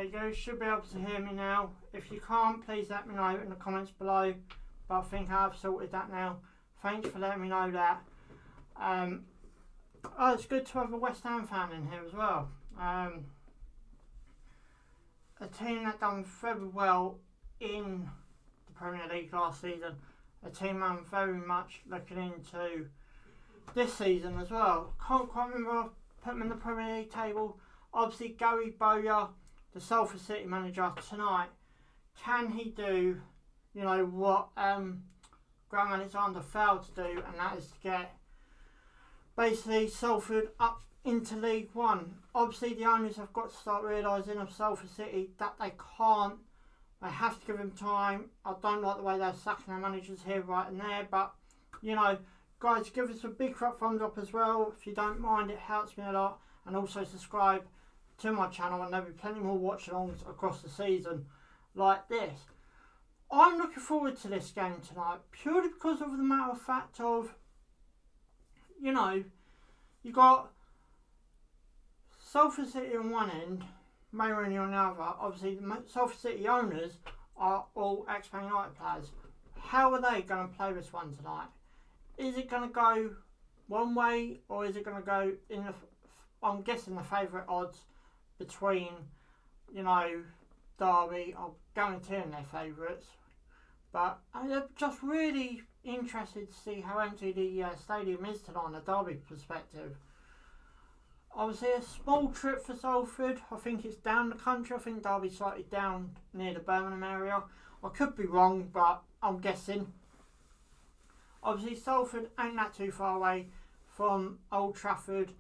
There you go, you should be able to hear me now. If you can't, please let me know in the comments below. But I think I've sorted that now. Thanks for letting me know that. Oh, it's good to have a West Ham fan in here as well. A team that done very well in the Premier League last season. A team I'm very much looking into this season as well. Can't quite remember put them in the Premier League table. Obviously, Gary Bowyer, the Salford City manager tonight. Can he do, you know, what Graham Alexander failed to do, and that is to get basically Salford up into League One. Obviously, the owners have got to start realising of Salford City that they can't. They have to give them time. I don't like the way they're sacking their managers here, right and there, but you know, guys, give us a big thumbs up as well if you don't mind. It helps me a lot, and also subscribe to my channel, and there'll be plenty more watch-alongs across the season like this. I'm looking forward to this game tonight purely because of the matter of fact of, you know, you got Salford City on one end, May Rooney on the other. Obviously, the Salford City owners are all ex-Man United players. How are they going to play this one tonight? Is it going to go one way, or is it going to go in the, I'm guessing, the favourite odds between, you know, Derby? I'm guaranteeing they're favourites. But I'm just really interested to see how empty the stadium is tonight on a Derby perspective. Obviously, a small trip for Salford. I think it's down the country. I think Derby's slightly down near the Birmingham area. I could be wrong, but I'm guessing. Obviously, Salford ain't that too far away from Old Trafford.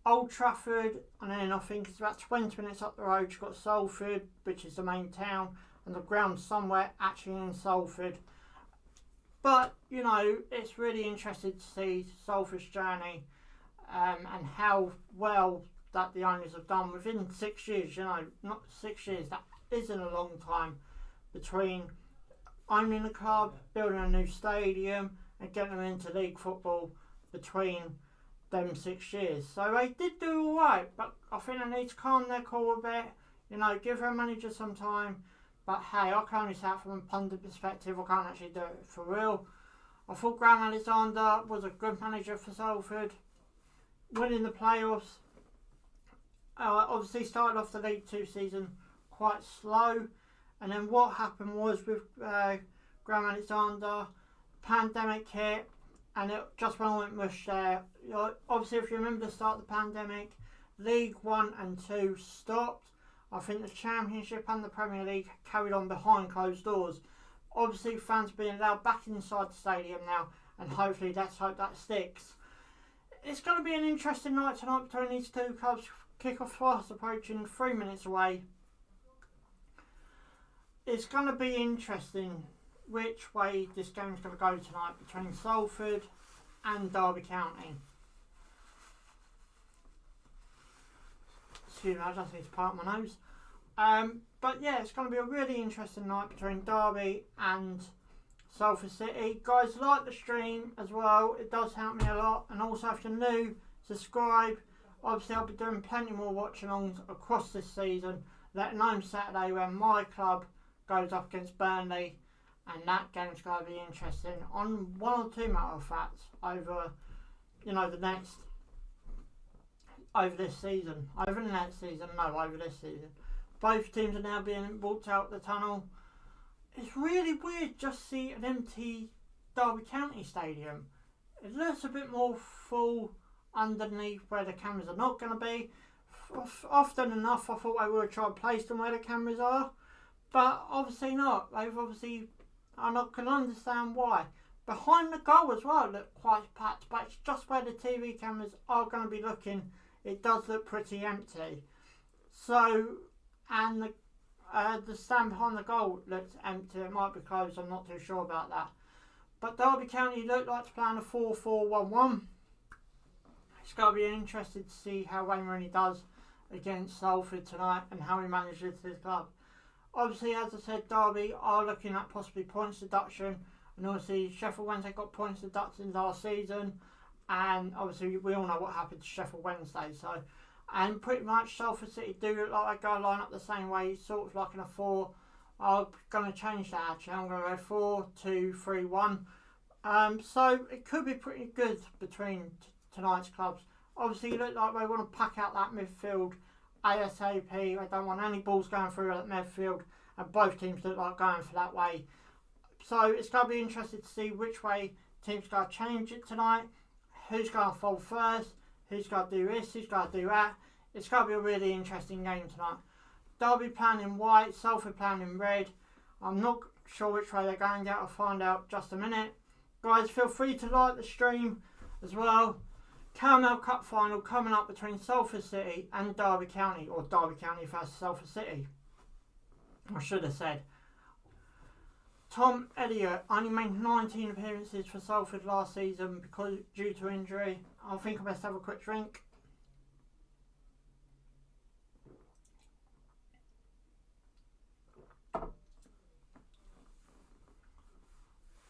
Old Trafford, and then I think it's about 20 minutes up the road. You've got Salford, which is the main town, and the ground somewhere actually in Salford. But, you know, it's really interesting to see Salford's journey and how well that the owners have done within 6 years. You know, not 6 years, that isn't a long time between owning the club, building a new stadium, and getting them into league football between them 6 years. So they did do alright, but I think they need to calm their core a bit, you know, give their manager some time. But hey, I can only say it from a pundit perspective. I can't actually do it for real. I thought Graham Alexander was a good manager for Salford, winning the playoffs. Obviously started off the League 2 season quite slow, and then what happened was with Graham Alexander, pandemic hit, and it just went mush there. You know, obviously, if you remember the start of the pandemic, League 1 and 2 stopped. I think the Championship and the Premier League carried on behind closed doors. Obviously, fans being allowed back inside the stadium now, and hopefully let's hope that sticks. It's going to be an interesting night tonight between these two clubs. Kick-off fast approaching 3 minutes away. It's going to be interesting which way this game's going to go tonight between Salford and Derby County. Excuse me, I just need to part my nose. But yeah, it's going to be a really interesting night between Derby and Salford City. Guys, like the stream as well, it does help me a lot. And also, if you're new, subscribe. Obviously, I'll be doing plenty more watch-alongs across this season, letting alone Saturday when my club goes up against Burnley, and that game's going to be interesting on one or two matter of facts over, you know, over this season. Over the next season, no, over this season. Both teams are now being walked out the tunnel. It's really weird just to see an empty Derby County stadium. It looks a bit more full underneath where the cameras are not going to be. Often enough, I thought I would try and place them where the cameras are, but obviously not. They've obviously, and I can understand why. Behind the goal as well looked quite packed, but it's just where the TV cameras are going to be looking. It does look pretty empty. So, and the stand behind the goal looks empty. It might be closed, I'm not too sure about that. But Derby County look like to play on a 4-4-1-1. It's going to be interesting to see how Wayne Rooney does against Salford tonight and how he manages his club. Obviously, as I said, Derby are looking at possibly points deduction, and obviously Sheffield Wednesday got points deducted last season, and obviously we all know what happened to Sheffield Wednesday. So And pretty much Salford City do look like they go line up the same way, sort of like in a 4. I'm going to change that actually. I'm going to go 4-2-3-1. So it could be pretty good between tonight's clubs. Obviously, it look like they want to pack out that midfield ASAP. They don't want any balls going through that midfield, and both teams look like going for that way. So it's going to be interesting to see which way teams going to change it tonight. Who's going to fold first? Who's going to do this? Who's going to do that? It's going to be a really interesting game tonight. Derby playing in white, Salford playing in red. I'm not sure which way they're going to get. I'll find out just a minute. Guys, feel free to like the stream as well. Caramel Cup final coming up between Salford City and Derby County, or Derby County versus Salford City. I should have said. Tom Elliott only made 19 appearances for Salford last season because due to injury. I think I best have a quick drink.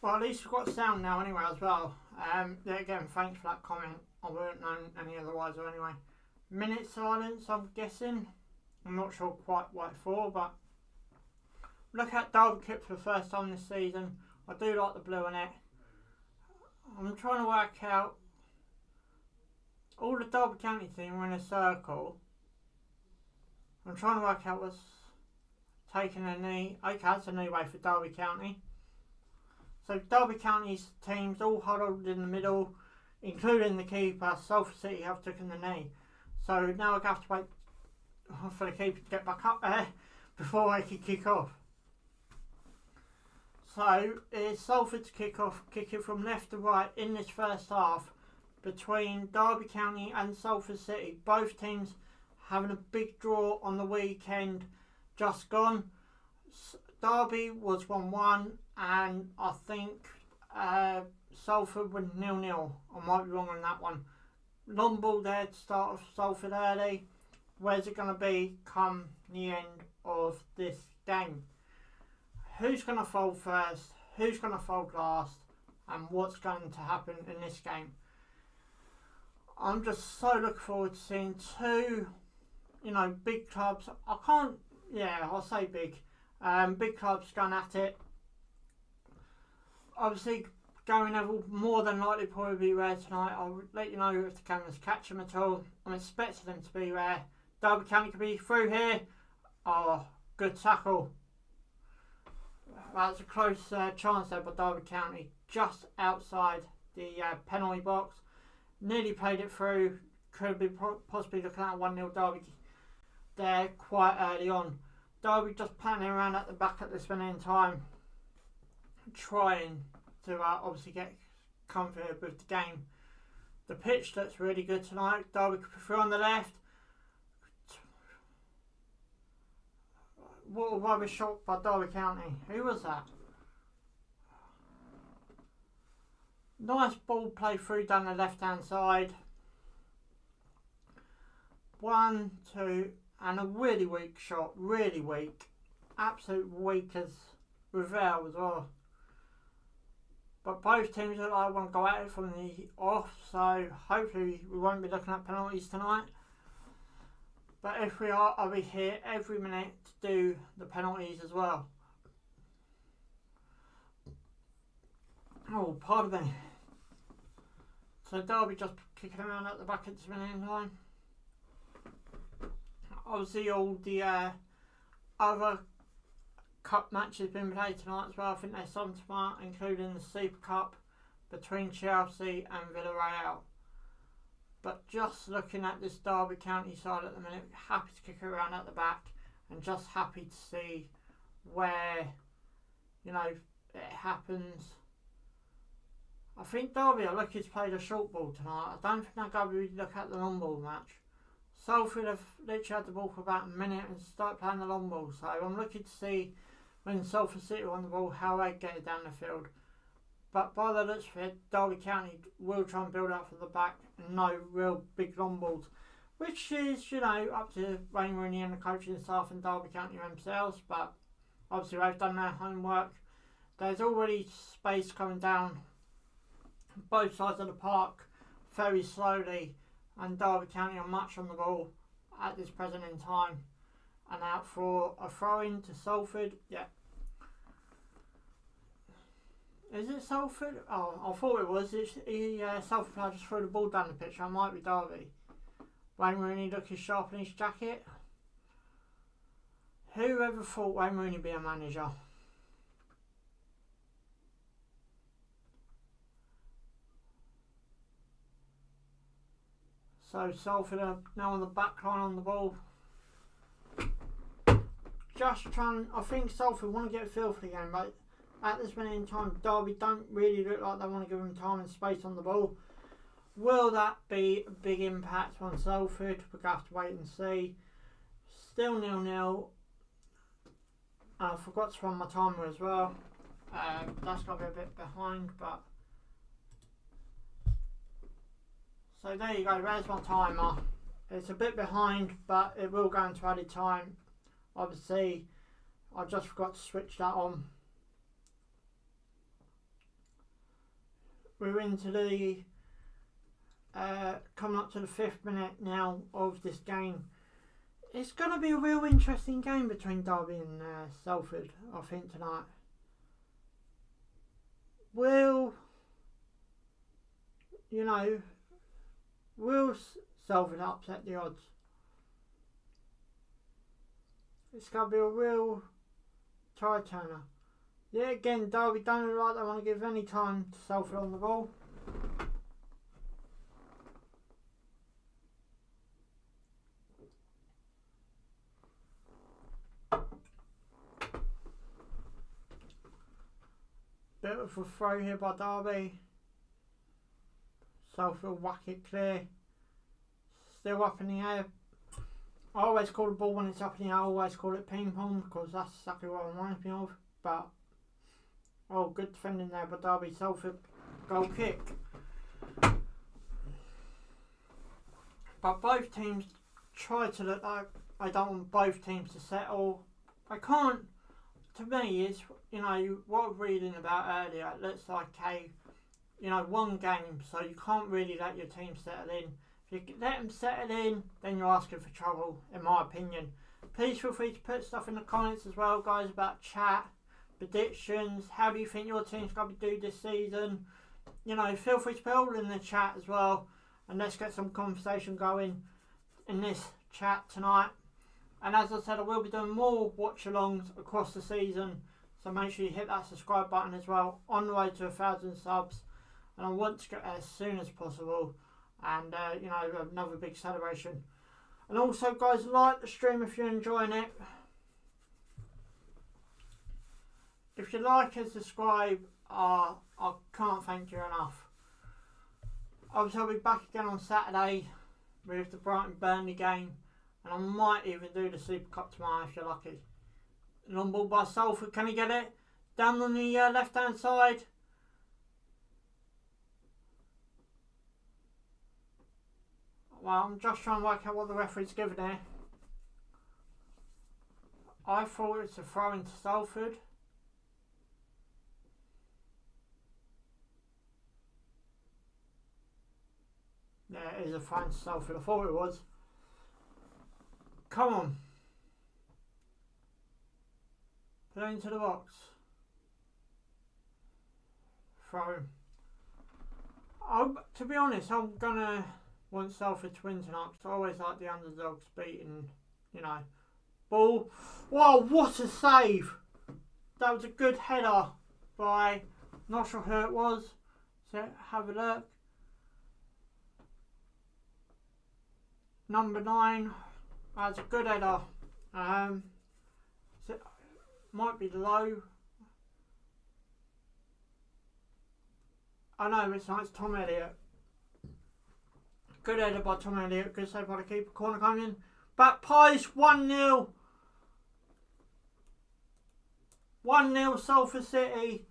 Well, at least we've got sound now anyway as well. Yeah, again, thanks for that comment. I wouldn't know any otherwise or anyway. Minute silence, I'm guessing. I'm not sure quite what it's for, but look at Derby Kip for the first time this season. I do like the blue in it. I'm trying to work out all the Derby County team are in a circle. I'm trying to work out what's taking a knee. Okay, that's a knee way for Derby County. So Derby County's teams all huddled in the middle, including the keeper. Salford City have taken the knee. So now I have to wait for the keeper to get back up there before I can kick off. So it's Salford to kick off, kick it from left to right in this first half between Derby County and Salford City. Both teams having a big draw on the weekend just gone. Derby was 1-1 and I think Salford were 0-0. I might be wrong on that one. Long ball there to start off Salford early. Where's it going to be come the end of this game? Who's going to fold first? Who's going to fold last? And what's going to happen in this game? I'm just so looking forward to seeing two, big clubs. I'll say big. Big clubs going at it. Obviously, Gary Neville more than likely probably be there tonight. I'll let you know if the cameras catch him at all. I'm expecting them to be there. Derby County could be through here. Oh, good tackle. That's a close chance there by Derby County. Just outside the penalty box. Nearly played it through. Could be possibly looking at 1-0 Derby there quite early on. Derby just panning around at the back at this minute in time, trying to obviously get comfort with the game. The pitch looks really good tonight. Derby could be through on the left. What a rubbish shot by Derby County. Who was that? Nice ball play through down the left hand side. 1, 2, and a really weak shot. Really weak. Absolute weak as Ravel as well. But both teams look like want to go at it from the off, so hopefully we won't be looking at penalties tonight. But if we are, I'll be here every minute to do the penalties as well. Oh, pardon me. So Derby just kicking around at the back at this minute in time. Obviously all the other cup matches been played tonight as well. I think there's some tomorrow, including the Super Cup between Chelsea and Villarreal. But just looking at this Derby County side at the minute, happy to kick it around at the back and just happy to see where, it happens. I think Derby are lucky to play the short ball tonight. I don't think they're going to really look at the long ball match. Salford have literally had the ball for about a minute and start playing the long ball. So I'm looking to see when Salford City are on the ball how they get it down the field. But by the looks of it, Derby County will try and build up from the back and no real big long balls. Which is, up to Wayne Rooney and the coaching staff and Derby County themselves. But obviously they've done their homework. There's already space coming down both sides of the park very slowly. And Derby County are much on the ball. at this present in time. And out for a throw-in to Salford. Yeah. Is it Salford? Oh, I thought it was. Salford player just threw the ball down the pitch. I might be Derby. Wayne Rooney looking sharp in his jacket. Whoever thought Wayne Rooney would be a manager? So Salford are now on the back line on the ball. Just trying, I think Salford want to get a feel for the game, but at this minute in time, Derby don't really look like they want to give them time and space on the ball. Will that be a big impact on Salford? We're going to have to wait and see. Still 0-0. I forgot to run my timer as well. That's got to be a bit behind, but... So there you go, there's my timer. It's a bit behind, but it will go into added time. Obviously, I just forgot to switch that on. We're into the coming up to the 5th minute now of this game. It's going to be a real interesting game between Derby and Salford, I think, tonight. Will Salford upset the odds? It's going to be a real tie-turner. Yeah, again, Derby don't look like they want to give any time to Salford on the ball. Bit of a throw here by Derby. Salford whack it clear. Still up in the air. I always call the ball when it's up in the air, I always call it ping pong because that's exactly what it reminds me of. But, oh, good defending there by Derby. Salford goal kick. But both teams try to look like I don't want both teams to settle. I can't, to me, it's, what I'm reading about earlier, it looks like one game, so you can't really let your team settle in. If you let them settle in, then you're asking for trouble, in my opinion. Please feel free to put stuff in the comments as well, guys, about chat, predictions. How do you think your team's going to do this season? Feel free to put it all in the chat as well. And let's get some conversation going in this chat tonight. And as I said, I will be doing more watch-alongs across the season. So make sure you hit that subscribe button as well. On the way to 1,000 subs. And I want to get there as soon as possible. And, another big celebration. And also, guys, like the stream if you're enjoying it. If you like and subscribe, I can't thank you enough. Obviously, I'll be back again on Saturday with the Brighton Burnley game. And I might even do the Super Cup tomorrow if you're lucky. Long ball by Salford, can he get it? Down on the left hand side. Well, I'm just trying to work out what the referee's given here. I thought it's a throw into Salford. Yeah, it is a throw into Salford. I thought it was. Come on. Put it into the box. Throw. To be honest, I'm going to want Salford to win tonight because I always like the underdogs beating, Ball. Wow, what a save! That was a good header by, not sure who it was. So have a look. Number 9. That's a good header. So might be low. I know it's not. It's Tom Elliott. Good header by Tom Elliott. Good save by the keeper. Corner coming in. Back Pies 1-0. 1-0 Salford City.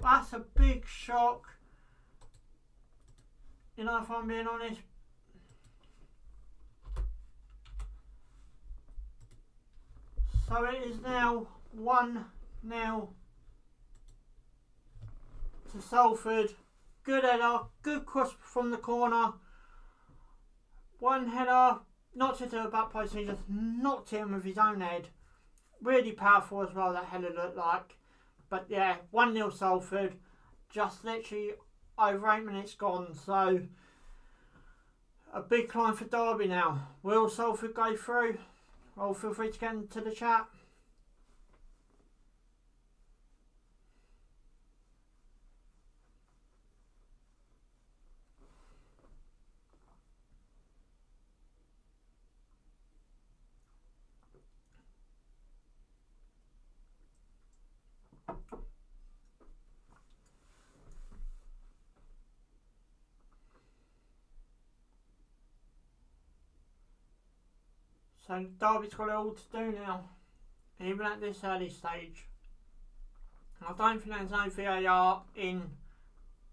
That's a big shock. If I'm being honest. So it is now 1-0 to Salford. Good header, good cross from the corner. One header knocked it to the back post and he just knocked it in with his own head. Really powerful as well, that header looked like. But yeah, 1-0 Salford. Just literally over 8 minutes gone. So a big climb for Derby now. Will Salford go through? Well, feel free to get into the chat. So Derby's got it all to do now, even at this early stage. I don't think there's no VAR in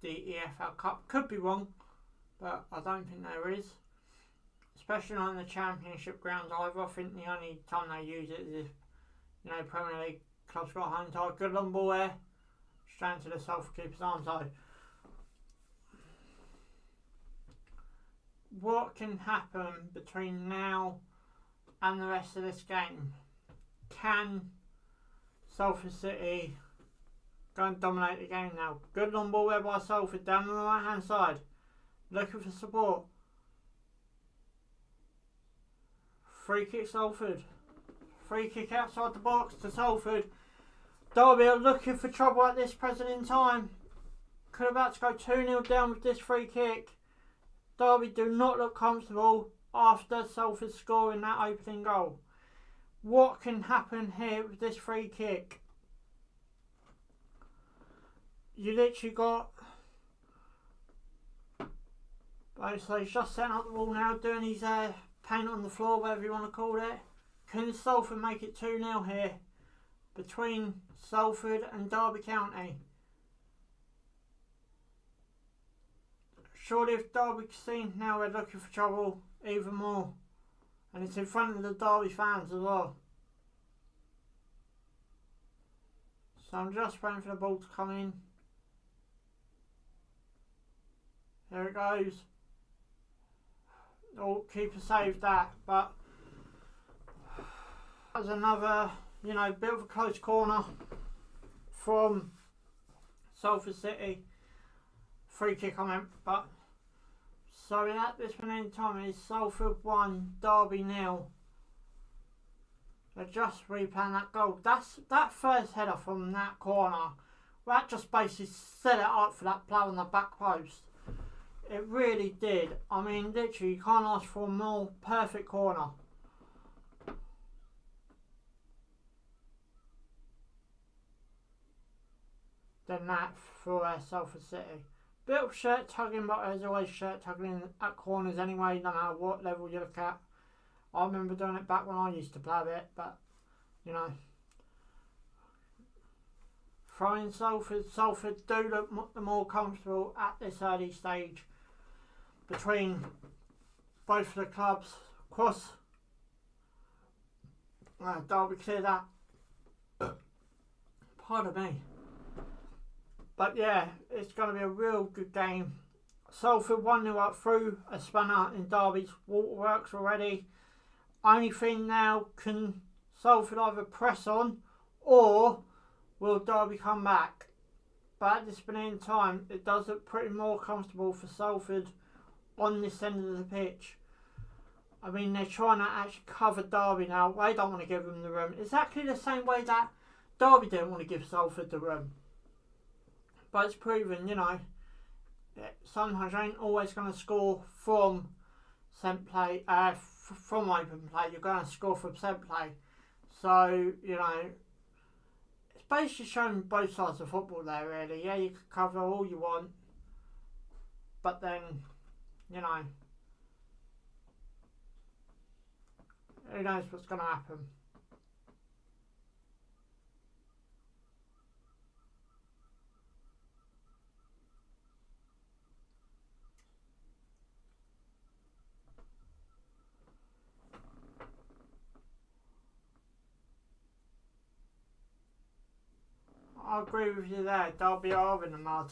the EFL Cup. Could be wrong, but I don't think there is. Especially not in the Championship grounds either. I think the only time they use it is if, Premier League clubs got a home tie. Good long ball there. Straight into the Salford keeper's arms. So, what can happen between now and the rest of this game? Can Salford City go and dominate the game now? Good long ball there by Salford down on the right hand side, looking for support. Free kick Salford. Free kick outside the box to Salford. Derby are looking for trouble at this present in time. Could about to go 2-0 down with this free kick. Derby do not look comfortable after Salford scoring that opening goal. What can happen here with this free kick? You literally got... So he's just setting up the ball now, doing his paint on the floor, whatever you want to call it. Can Salford make it 2-0 here between Salford and Derby County? Surely if Derby seen now we're looking for trouble even more. And it's in front of the Derby fans as well. So I'm just waiting for the ball to come in. There it goes. Oh, keeper saved that, but that was another, bit of a close corner from Salford City. Free kick I meant, but so at this point in time it's Salford 1, Derby 0. They're just replaying that goal. That first header from that corner, that just basically set it up for that play on the back post. It really did. I mean, literally, you can't ask for a more perfect corner. Than that for Salford City. Bit of shirt tugging, but there's always shirt tugging at corners anyway, no matter what level you look at. I remember doing it back when I used to play a bit, but, throwing Salford do look the more comfortable at this early stage between both of the clubs. Of course, Derby clear that. Pardon me. But yeah, it's going to be a real good game. Salford 1-0 up through a spanner in Derby's waterworks already. Only thing now, can Salford either press on or will Derby come back? But at this point in time, it does look pretty more comfortable for Salford on this end of the pitch. I mean, they're trying to actually cover Derby now. They don't want to give them the room. Exactly the same way that Derby didn't want to give Salford the room. But it's proven, sometimes you ain't always going to score from set play, from open play. You're going to score from set play. So, it's basically showing both sides of football there, really. Yeah, you can cover all you want, but then, who knows what's going to happen. I agree with you there. Derby are in the mud.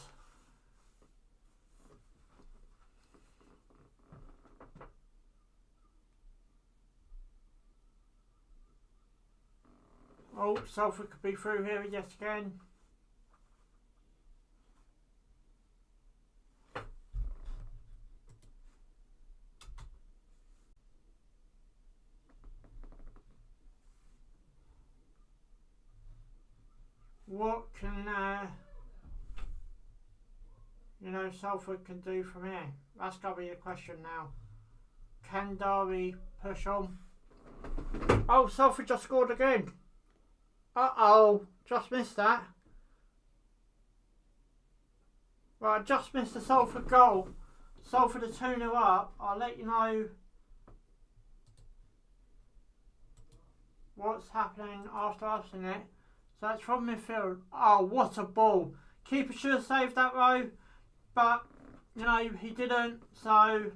Oh, Salford could be through here yet again. What can Salford can do from here? That's got to be the question now. Can Derby push on? Oh, Salford just scored again. Uh-oh, just missed that. Right, I just missed the Salford goal. Salford are 2-0 up. I'll let you know what's happening after I've seen it. So it's from midfield. Oh, what a ball. Keeper should have saved that row, but, he didn't, so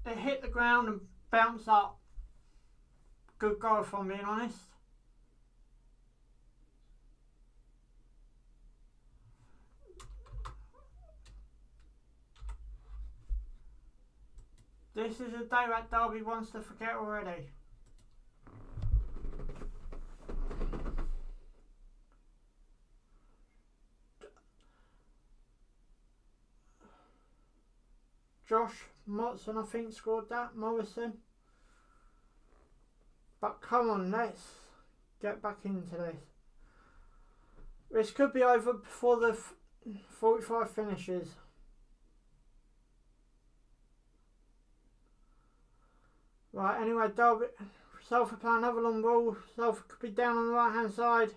it hit the ground and bounced up. Good goal, if I'm being honest. This is a day that Derby wants to forget already. Josh Motson, I think, scored that. Morrison. But come on, let's get back into this. This could be over before the 45 finishes. Right, anyway, Derby, Salford playing another long ball. Salford could be down on the right hand side.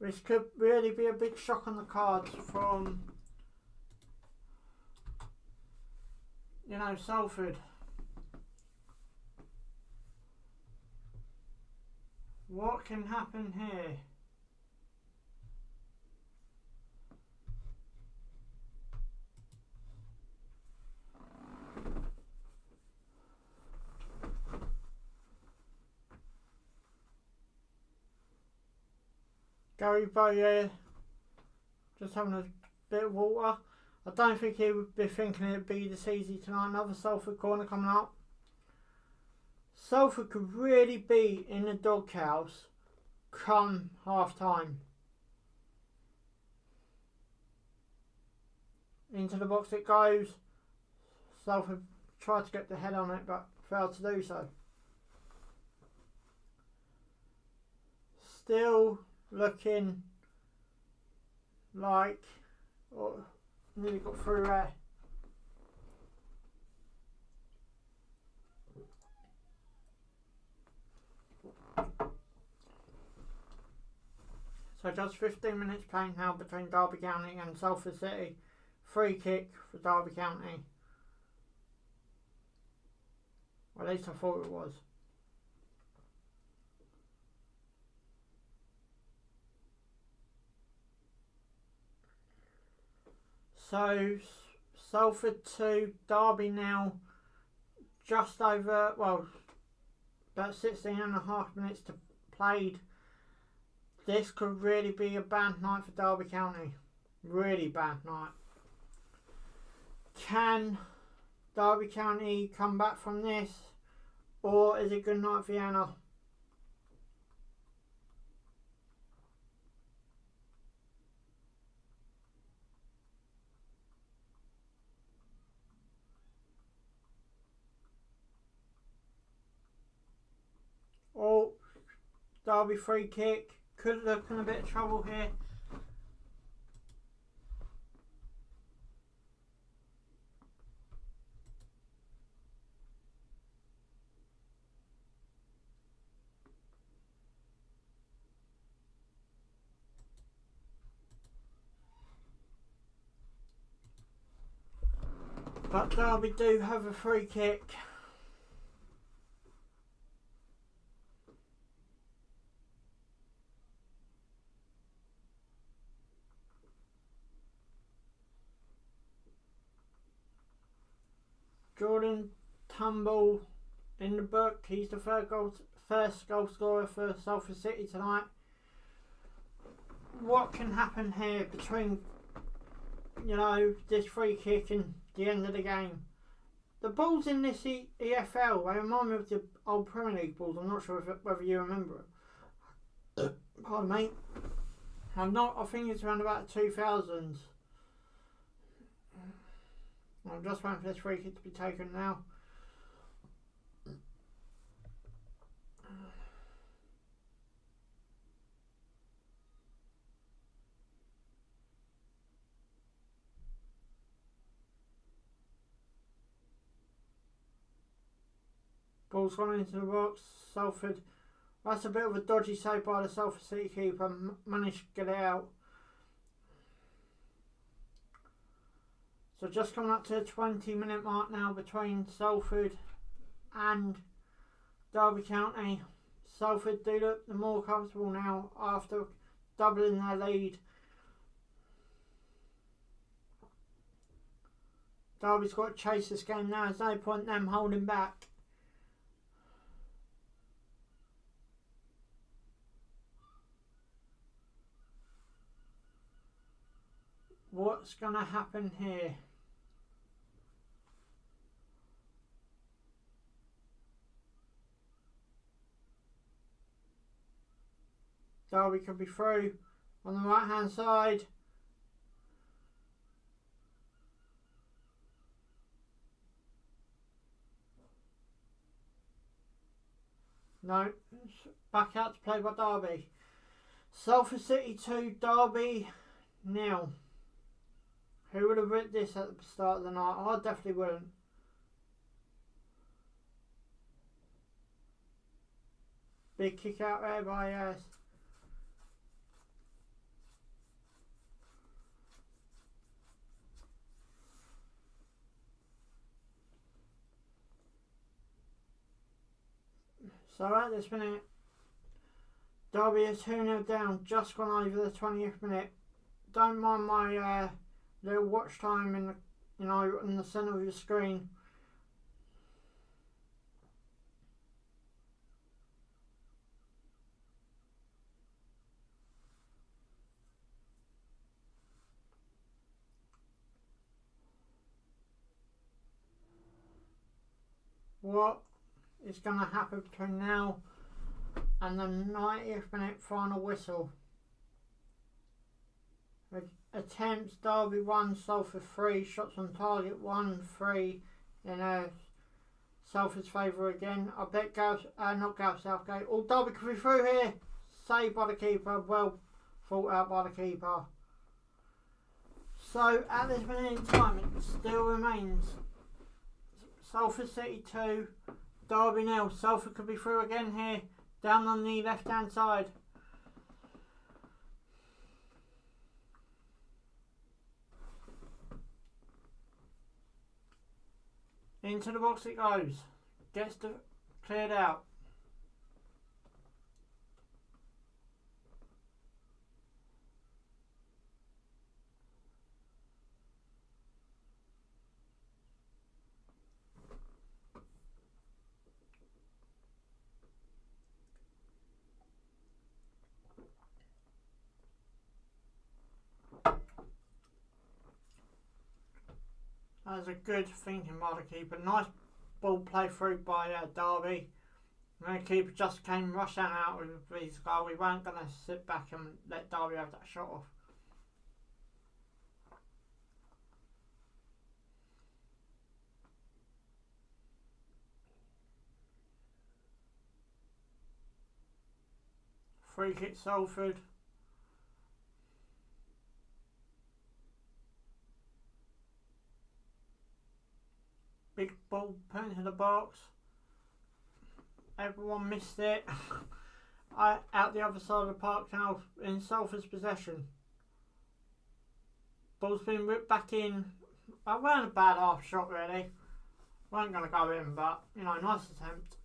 This could really be a big shock on the cards from, Salford. What can happen here? Gary Bowyer just having a bit of water. I don't think he would be thinking it'd be this easy tonight. Another Salford corner coming up. Salford could really be in the doghouse come half time. Into the box it goes. Salford tried to get the head on it but failed to do so. Still looking like nearly got through there. So just 15 minutes playing now between Derby County and Salford City. Free kick for Derby County. Well, at least I thought it was. So Salford 2, Derby now just over, about 16 and a half minutes to played. This could really be a bad night for Derby County. Really bad night. Can Derby County come back from this, or is it good night Vienna? Oh, Derby free kick. Could look in a bit of trouble here. But Derby do have a free kick. Jordan Tumble in the book. He's the first goal scorer for Salford City tonight. What can happen here between, this free kick and the end of the game. The balls in this EFL, they remind me of the old Premier League balls. I'm not sure whether you remember them. Pardon me. I think it's around about 2000s. I'm just waiting for this free kick to be taken now. Ball's gone into the box. Salford. That's a bit of a dodgy save by the Salford City keeper. Managed to get it out. So just coming up to the 20-minute mark now between Salford and Derby County. Salford do look the more comfortable now after doubling their lead. Derby's got to chase this game now. There's no point them holding back. What's going to happen here? Derby could be through on the right hand side. No, back out to play by Derby. Salford City 2, Derby 0. Who would have written this at the start of the night? I definitely wouldn't. Big kick out there by yes. So at this minute, Derby is 2-0 down, just gone over the 20th minute. Don't mind my little watch time in the in the centre of your screen. What is going to happen between now and the 90th minute final whistle? Attempts, Derby 1, Salford 3, shots on target 1-3 in Salford's favour again. I bet not Gareth Southgate. Oh, Derby could be through here. Saved by the keeper, well thought out by the keeper. So at this minute in time, it still remains Salford City 2, Derby 0. Salford could be through again here, down on the left hand side. Into the box it goes. Gets cleared out. That was a good thinking by the keeper. Nice ball play through by Derby. And the keeper just came rushing out with his goal. We weren't going to sit back and let Derby have that shot off. Free kick Salford. Big ball put into the box. Everyone missed it. Out the other side of the park now in Salford's possession. Ball's been whipped back in. That weren't a bad half shot really. Weren't going to go in, but nice attempt.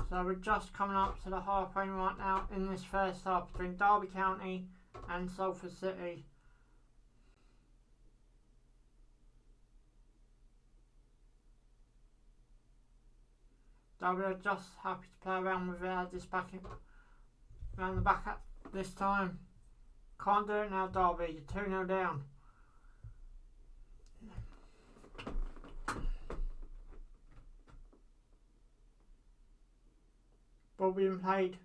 So we're just coming up to the halfway mark now in this first half between Derby County and Salford City. Derby are just happy to play around with this back around the back at this time. Can't do it now, Derby. You're 2-0 down. Ball being played.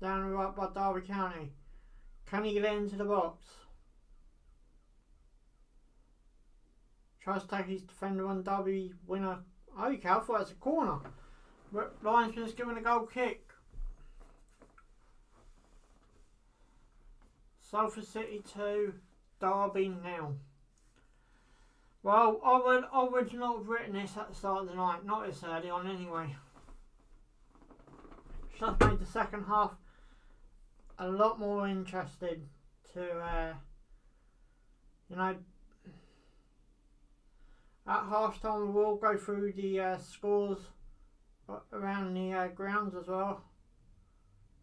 Down the right by Derby County. Can he get into the box? Tries to take his defender on. Derby winner. Okay, I thought it's a corner. But linesman's given a goal kick. Salford City 2, Derby 0. Well, I would not have written this at the start of the night. Not this early on anyway. Just made the second half a lot more interesting to, you know, at half time we'll go through the scores around the grounds as well,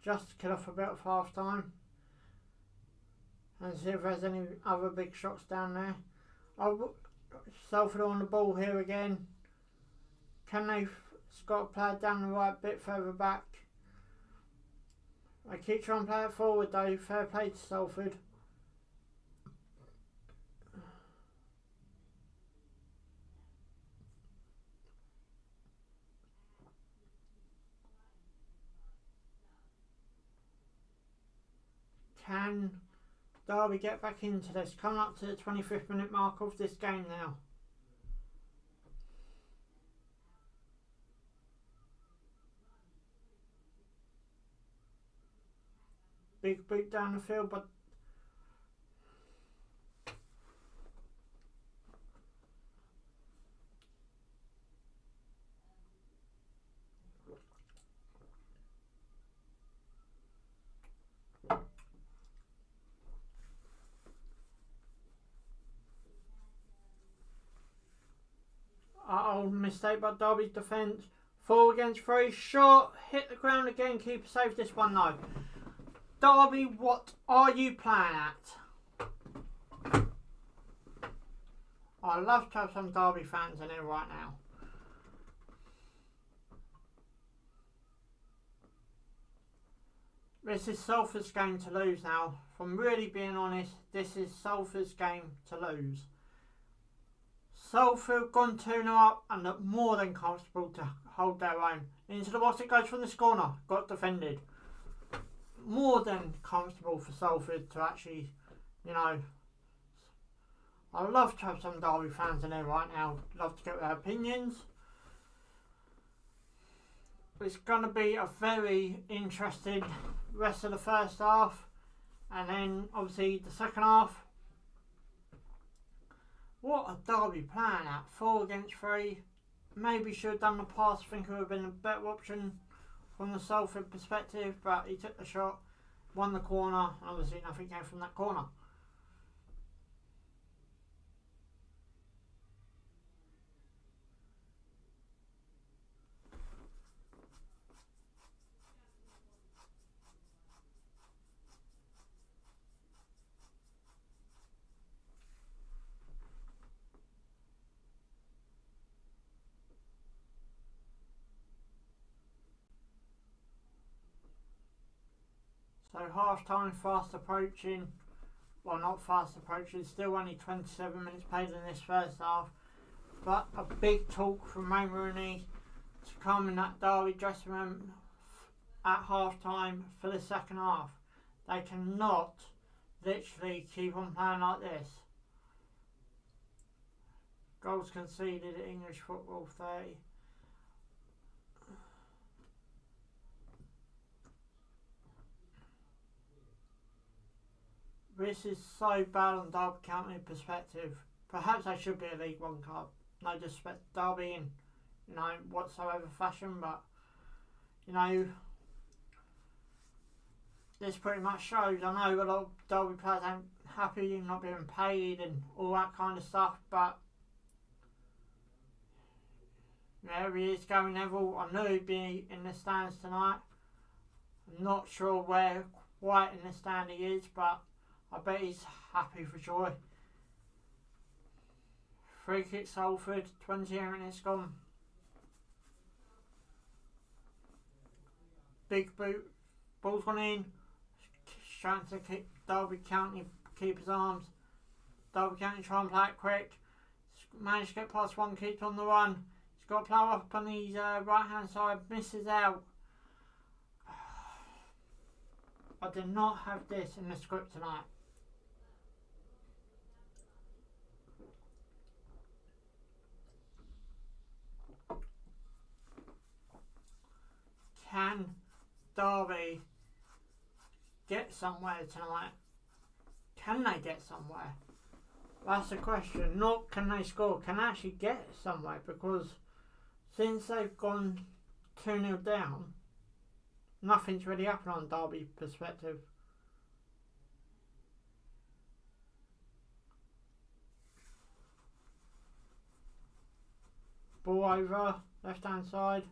just to kill off a bit of half time and see if there's any other big shots down there. Salford on the ball here again. Can they got a player down the right bit further back? I keep trying to play it forward though. Fair play to Salford. Can Derby get back into this? Coming up to the 25th minute mark of this game now. Big boot down the field, but mistake by Derby's defence. 4 against 3. Shot. Hit the ground again. Keeper saved this one though. Derby, what are you playing at? I'd love to have some Derby fans in here right now. This is Salford's game to lose now. If I'm really being honest, this is Salford's game to lose. Salford gone 2-0 up and look more than comfortable to hold their own. Into the box it goes from this corner. Got defended. More than comfortable for Salford to actually, you know. I'd love to have some Derby fans in there right now. Love to get their opinions. It's going to be a very interesting rest of the first half. And then obviously the second half. What a Derby plan at 4 against 3. Maybe should have done the pass. I think it would have been a better option from the Salford perspective, but he took the shot, won the corner, and obviously nothing came from that corner. So half time fast approaching. Well, not fast approaching, still only 27 minutes played in this first half. But a big talk from Wayne Rooney to come in that Derby dressing room at half time for the second half. They cannot literally keep on playing like this. Goals conceded at English football 30. This is so bad on Derby County perspective. Perhaps they should be a League One club. No disrespect to Derby in, you know, whatsoever fashion, but, you know, this pretty much shows. I know a lot of Derby players ain't happy not being paid and all that kind of stuff, but there he is, Gary Neville. I knew he'd be in the stands tonight. I'm not sure where white in the stand he is, but I bet he's happy for joy. Free kick Salford, 28 minutes gone. Big boot, ball's gone in. Trying to kick Derby County keeper's arms. Derby County try and play it quick. Managed to get past one, keeps on the run. He's got to plough up on his right hand side, misses out. I did not have this in the script tonight. Can Derby get somewhere tonight? Can they get somewhere? That's the question. Not can they score, can they actually get somewhere? Because since they've gone 2-0 down, nothing's really happened on Derby perspective. Ball over, left hand side,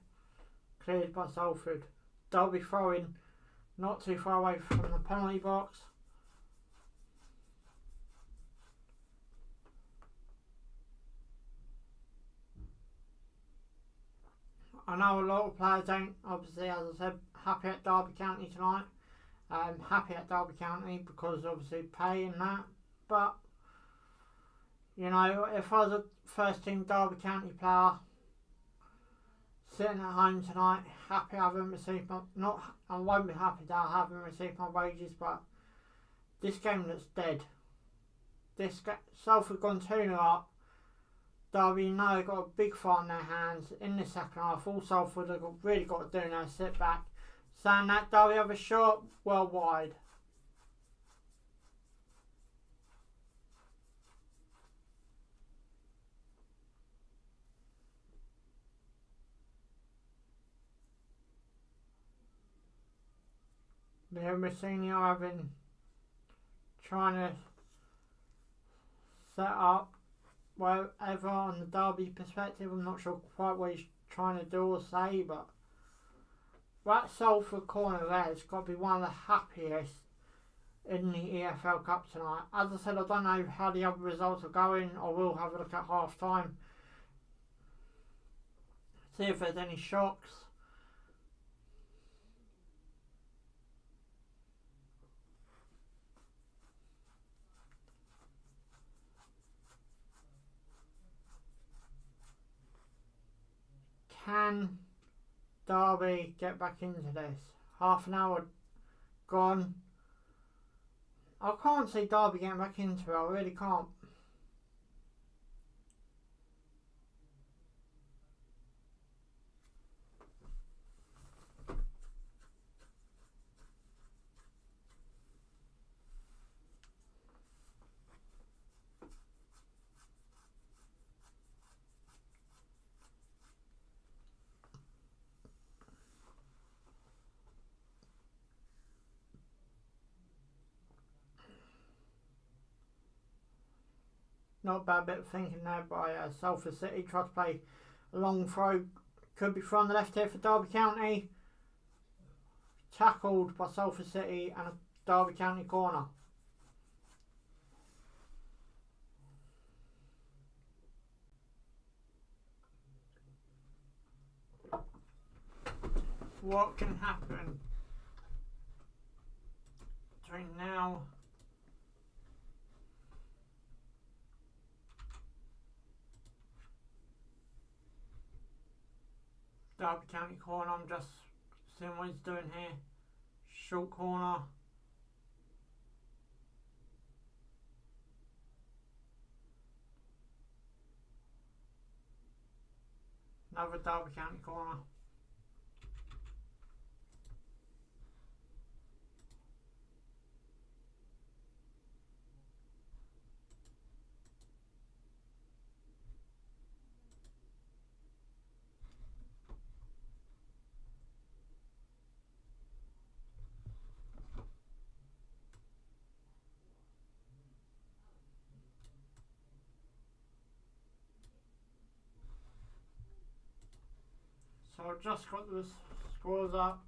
cleared by Salford. Derby throwing not too far away from the penalty box. I know a lot of players don't, obviously, as I said, happy at Derby County tonight. Happy at Derby County because obviously pay and that. But, you know, if I was a first team Derby County player sitting at home tonight, happy I haven't received my, I won't be happy that I haven't received my wages, but this game looks dead. Salford gone 2-0 up. Derby now got a big fight in their hands in the second half. All Salford have really got to do now, sit back. Saying that Derby have a shot well wide. Leo Messina trying to set up whatever on the Derby perspective. I'm not sure quite what he's trying to do or say, but that Salford corner there has got to be one of the happiest in the EFL Cup tonight. As I said, I don't know how the other results are going. I will have a look at half time, see if there's any shocks. Can Derby get back into this? Half an hour gone. I can't see Derby getting back into it. I really can't. Not a bad bit of thinking there by Salford City. Tried to play a long throw. Could be from the left here for Derby County. Tackled by Salford City and a Derby County corner. What can happen between now Derby County corner? I'm just seeing what he's doing here. Short corner. Another Derby County corner. So I've just got the scores up.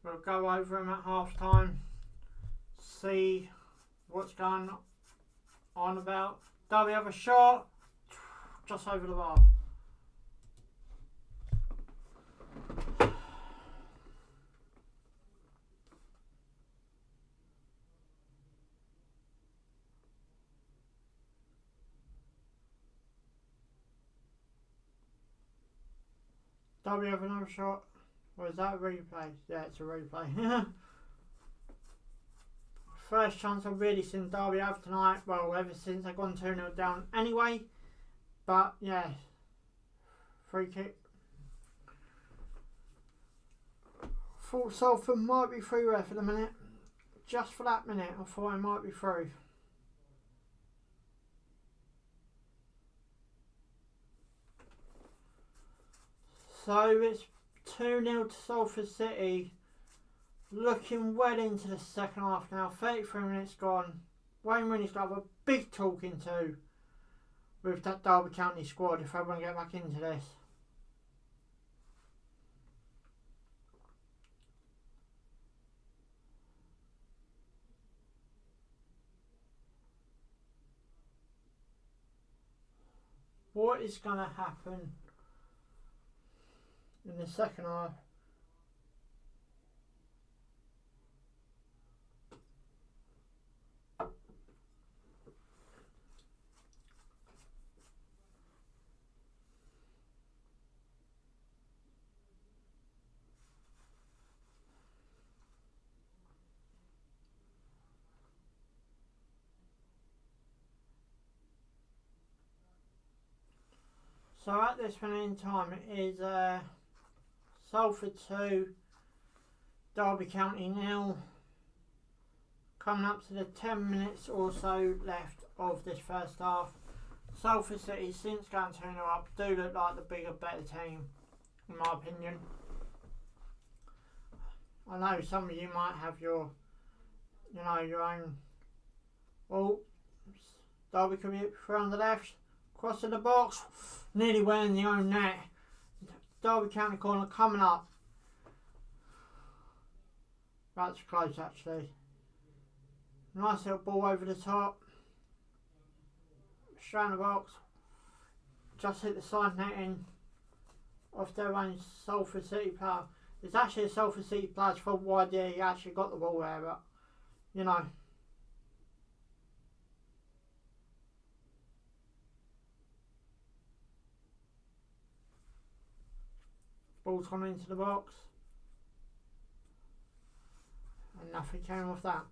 We'll go over them at half time, see what's going on about. Derby have a shot just over the bar. Derby have another shot. Or is that a replay? Yeah, it's a replay. First chance I've really seen Derby have tonight. Well, ever since they've gone 2-0 down anyway. But yeah, free kick. Thought Salford might be through there for the minute. Just for that minute, I thought I might be through. So it's 2-0 to Salford City. Looking well into the second half now. 33 minutes gone. Wayne Rooney's got a big talking to with that Derby County squad if I want to get back into this. What is going to happen in the second half? So at this point in time it is Salford 2, Derby County 0. Coming up to the 10 minutes or so left of this first half. Salford City, since going 2-0 up, do look like the bigger, better team, in my opinion. I know some of you might have your, your own. Oh, Derby could be through on the left, cross to the box, nearly wearing the own net. Derby County corner coming up. That's close actually. Nice little ball over the top. Straight in the box. Just hit the side netting off their own Salford City player. It's actually a Salford City player's fault why he actually got the ball there, but ball's gone into the box. And nothing came off that.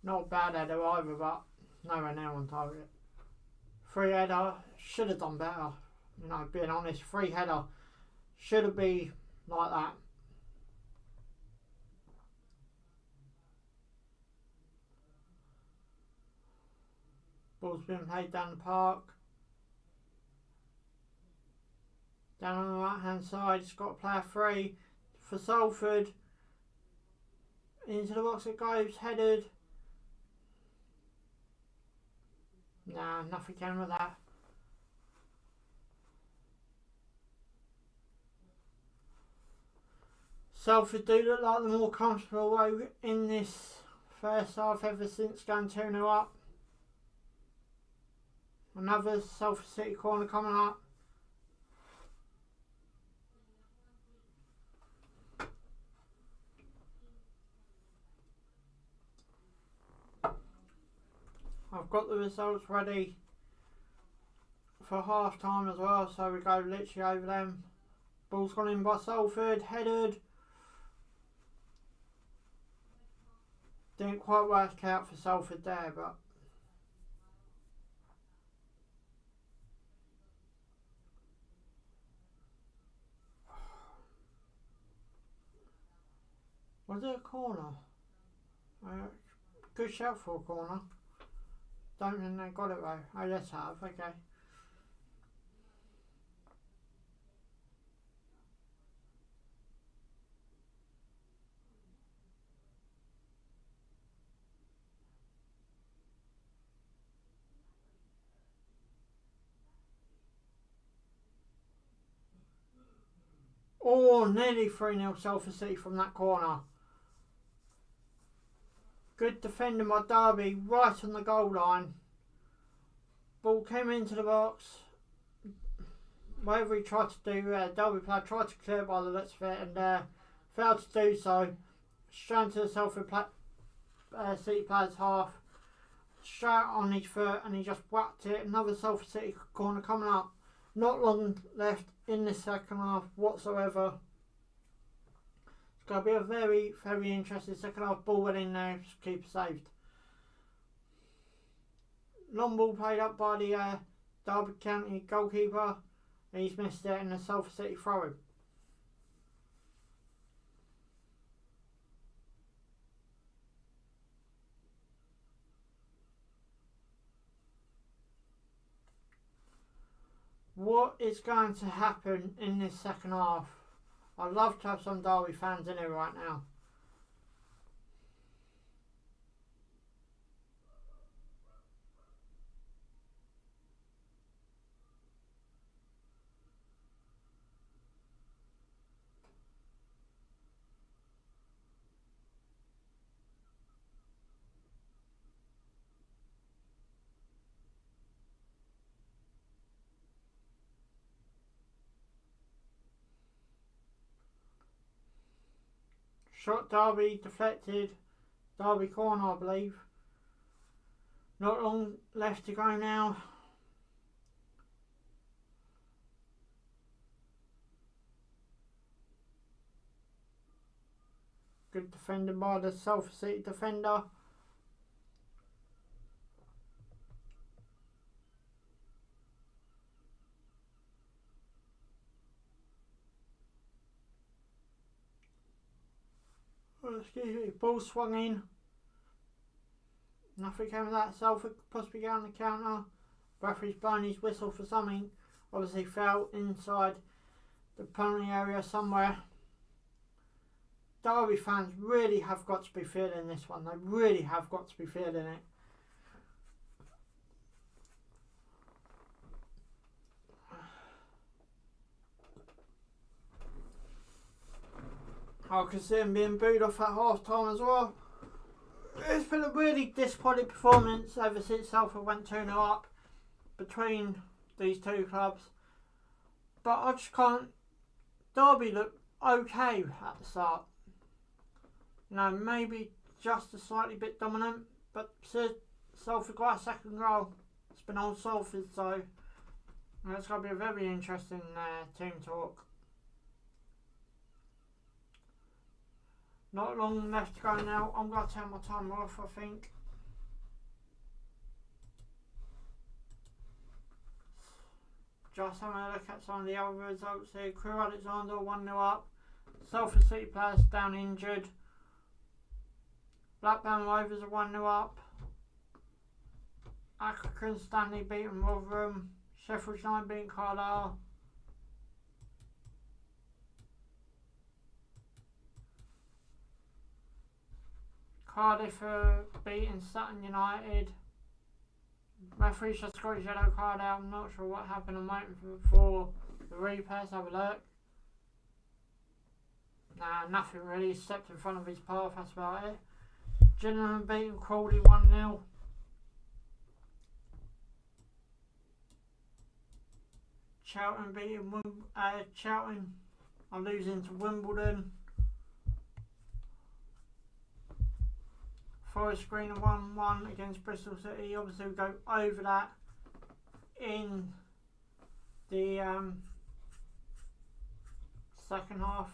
Not bad header either, but nowhere near on target. Free header, should have done better. Being honest, free header should have been like that. Ball's been played down the park. Down on the right hand side, it's got a player free for Salford. Into the box it goes, headed. Nah, nothing came with that. Salford do look like the more comfortable way in this first half ever since going 2-0 up. Another Salford City corner coming up. I've got the results ready for half time as well, so we go literally over them. Ball's gone in by Salford, headed. Didn't quite work out for Salford there, but was it a corner? Good shout for a corner. Don't think they got it though. Oh yes, have. Okay. Oh, nearly 3-0 Salford City from that corner. Good defending by Derby, right on the goal line. Ball came into the box. Whatever he tried to do, Derby player tried to clear it by the looks of it and failed to do so. Straight into the Salford City player's half. Straight on his foot and he just whacked it. Another Salford City corner coming up. Not long left in the second half whatsoever. It's going to be a very, very interesting second half. Ball went in there, keeper saved. Long ball played up by the Derby County goalkeeper. He's missed it in the Salford City throw-in. What is going to happen in this second half? I'd love to have some Derby fans in here right now. Shot Derby, deflected. Derby corner, I believe. Not long left to go now. Good defending by the Salford City defender. Excuse me, ball swung in. Nothing came of that. Salford possibly going on the counter. Referee's blown his whistle for something. Obviously fell inside the penalty area somewhere. Derby fans really have got to be feeling this one. They really have got to be feeling it. I can see him being booed off at half time as well. It's been a really disappointing performance ever since Salford went 2-0 up between these two clubs. But I just can't. Derby looked okay at the start. You know, maybe just a slightly bit dominant, but Salford got a second goal. It's been Old Salford, so it's going to be a very interesting team talk. Not long left to go now. I'm going to turn my timer off, I think. Just having a look at some of the other results here. Crew Alexander 1-0 up. Salford City players down injured. Blackburn Rovers are 1-0 up. Accrington Stanley beating Rotherham. Sheffield United beating Carlisle. Cardiff are beating Sutton United. Referee just got his yellow card out. I'm not sure what happened. I'm waiting for the replay. Let's have a look. Nah, nothing really. He stepped in front of his path. That's about it. Gillingham beating Crawley 1-0. Charlton beating Charlton are losing to Wimbledon. Forest Green 1-1 against Bristol City. Obviously we'll go over that in the second half.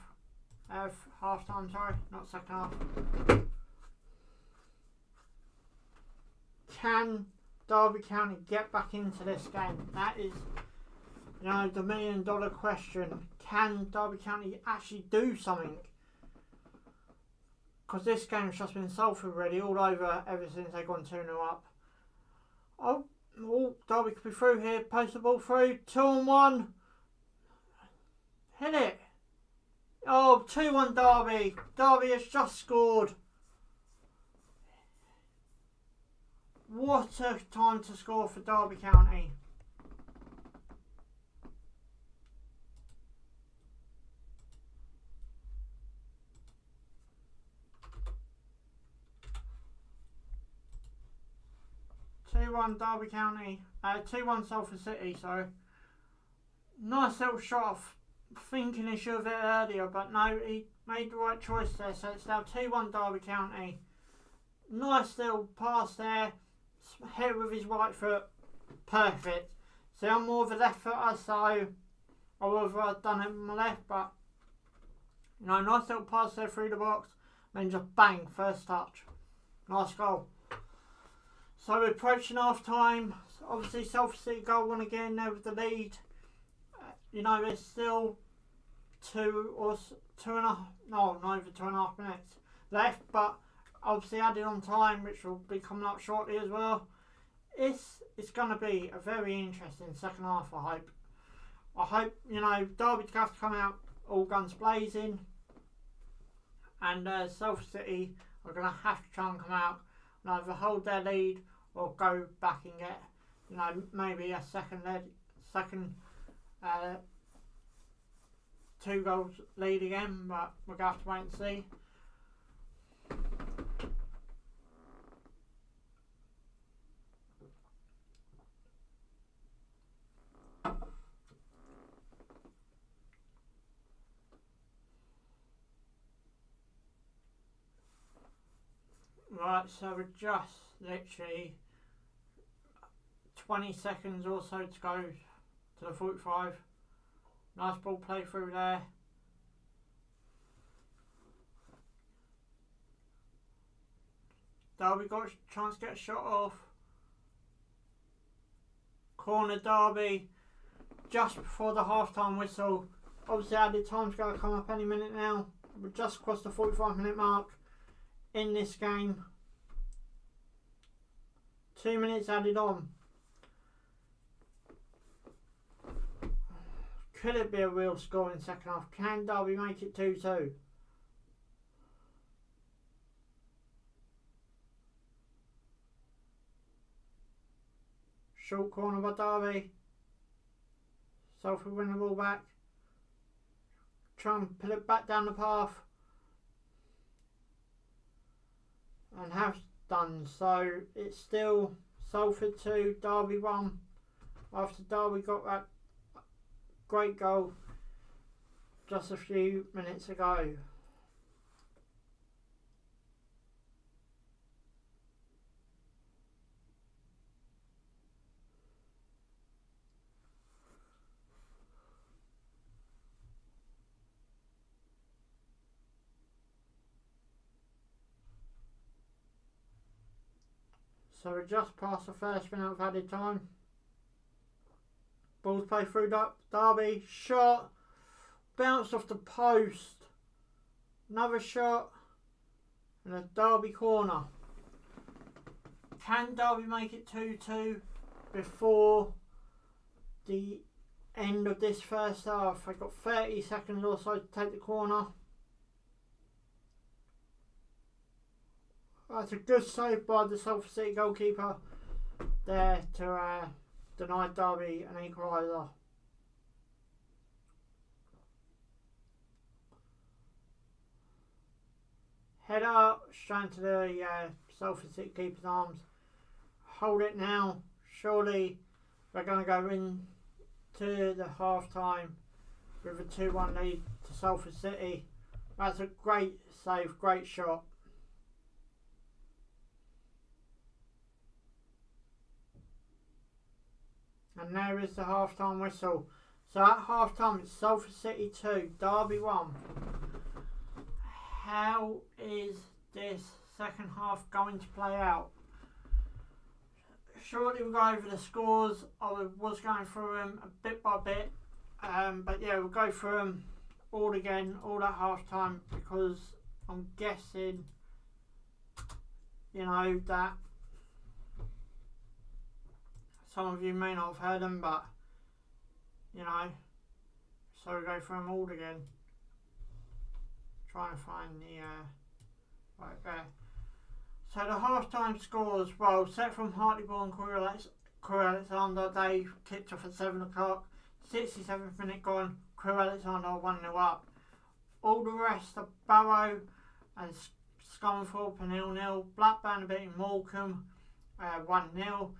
Half time, sorry, not second half. Can Derby County get back into this game? That is, you know, the $1 million question. Can Derby County actually do something? Because this game's just been Salford ready all over ever since they've gone 2-0 up. Oh, Derby could be through here. Post the ball through. 2-on-1. Hit it. Oh, 2-1 Derby. Derby has just scored. What a time to score for Derby County. 2-1 Derby County, 2-1 Salford City, so nice little shot off, thinking he should have hit earlier, but no, he made the right choice there, so it's now 2-1 Derby County. Nice little pass there, hit with his right foot, perfect. See, I'm more of a left footer, so I would have done it with my left, but you know, nice little pass there through the box, then just bang, first touch. Nice goal. So we're approaching half time. Obviously, Salford City goal one again there with the lead. You know, there's still not over 2.5 minutes left, but obviously added on time, which will be coming up shortly as well. It's going to be a very interesting second half, I hope, you know, Derby have to come out all guns blazing, and Salford City are going to have to try and come out and either hold their lead or go back and get, you know, maybe a second 2 goals lead again, but we're going to have to wait and see. Right, so we're just literally 20 seconds or so to go to the 45. Nice ball play through there. Derby got a chance to get a shot off. Corner Derby just before the half-time whistle. Obviously added time's going to come up any minute now. We're just across the 45-minute mark in this game. 2 minutes added on. Could it be a real score in second half? Can Derby make it 2-2? Short corner by Derby. Salford win the ball back. Try and put it back down the path. And have done. So it's still Salford 2, Derby 1. After Derby got that great goal just a few minutes ago. So we're just past the first minute of added time. Ball's played through Derby. Shot. Bounced off the post. Another shot. And a Derby corner. Can Derby make it 2-2 before the end of this first half? They've got 30 seconds or so to take the corner. That's a good save by the Salford City goalkeeper there to deny Derby an equaliser. Header straight into the Salford City keeper's arms. Hold it now. Surely they're going to go into the half time with a 2-1 lead to Salford City. That's a great save, great shot. And there is the half-time whistle. So at half-time it's Salford City 2, Derby 1. How is this second half going to play out? Shortly we'll go over the scores. I was going through them a bit by bit. But yeah, we'll go through them all again, all at half-time, because I'm guessing, you know, that some of you may not have heard them, but, you know, so we'll go through them all again. Trying to find the, right there. So the half-time scores, well, set from Hartlepool and Crewe Alexander, they kicked off at 7 o'clock. 67th minute gone, Crewe Alexander 1-0 up. All the rest are Barrow and Scunthorpe 0-0. Blackburn beating Morecambe 1-0.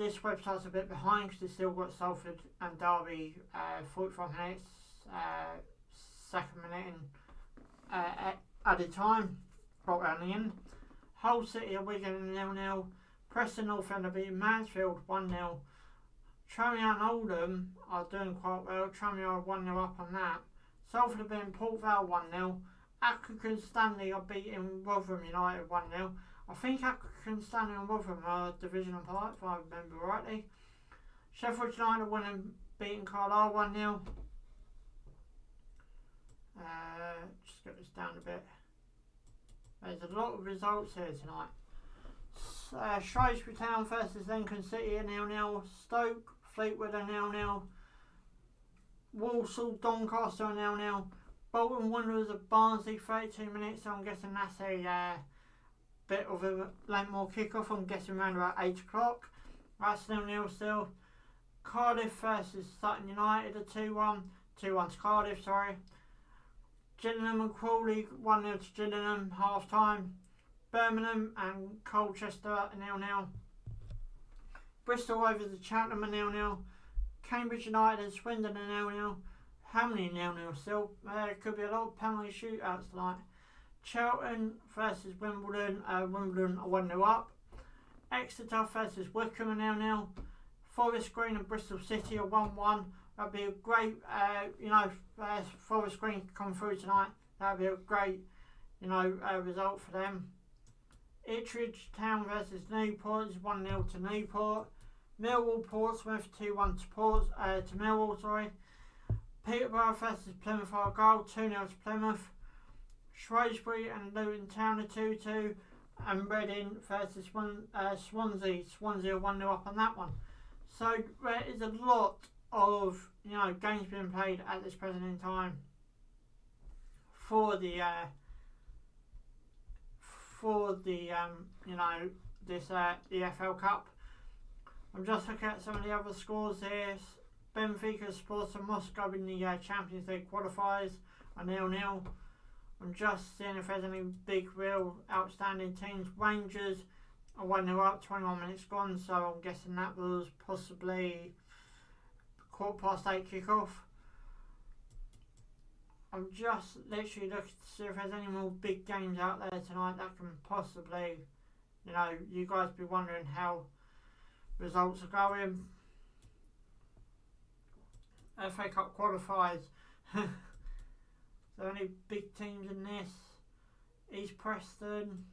this website's a bit behind because it's still got Salford and Derby 45 minutes, second minute in added time, right around the end. Hull City are Wigan 0-0. Preston North End are beating Mansfield 1-0. Tranmere and Oldham are doing quite well. Tranmere are 1-0 up on that. Salford are beating Port Vale 1-0. Accrington Stanley are beating Rotherham United 1-0. I think Accrington Stanley and Rotherham are division apart, if I remember rightly. Sheffield United are winning, beating Carlisle 1-0. Just get this down a bit. There's a lot of results here tonight. Shrewsbury Town versus Lincoln City 0-0. Stoke, Fleetwood 0-0. Walsall, Doncaster 0-0. Bolton Wanderers of Barnsley 32 minutes. So I'm guessing that's a bit of a Lentmore kickoff. I'm guessing around about 8 o'clock. That's 0-0 still. Cardiff versus Sutton United are 2-1. 2-1 to Cardiff, sorry. Gillingham and Crawley 1-0 to Gillingham, half time. Birmingham and Colchester 0-0. Bristol over the Cheltenham 0-0. Cambridge United and Swindon 0-0. How many 0-0 still? There could be a lot of penalty shootouts tonight. Charlton versus Wimbledon. Wimbledon are 1-0 up. Exeter versus Wycombe 0-0. Forest Green and Bristol City are 1-1. That'd be a great, Forest Green come through tonight. That'd be a great, result for them. Ipswich Town versus Newport is 1-0 to Newport. Millwall Portsmouth 2-1 to Millwall. Peterborough versus Plymouth Argyle 2-0 to Plymouth. Shrewsbury and Luton Town are 2-2, and Reading versus Swansea. Swansea are 1-0 up on that one. So there is a lot of games being played at this present in time for the EFL Cup. I'm just looking at some of the other scores here. Benfica, Sports and Moscow in the Champions League qualifiers are 0-0. I'm just seeing if there's any big, real outstanding teams. Rangers are 1-0 up, 21 minutes gone, so I'm guessing that was possibly 8:15 kick-off. I'm just literally looking to see if there's any more big games out there tonight that can possibly, you guys be wondering how results are going. FA Cup qualifiers. So any big teams in this? East Preston,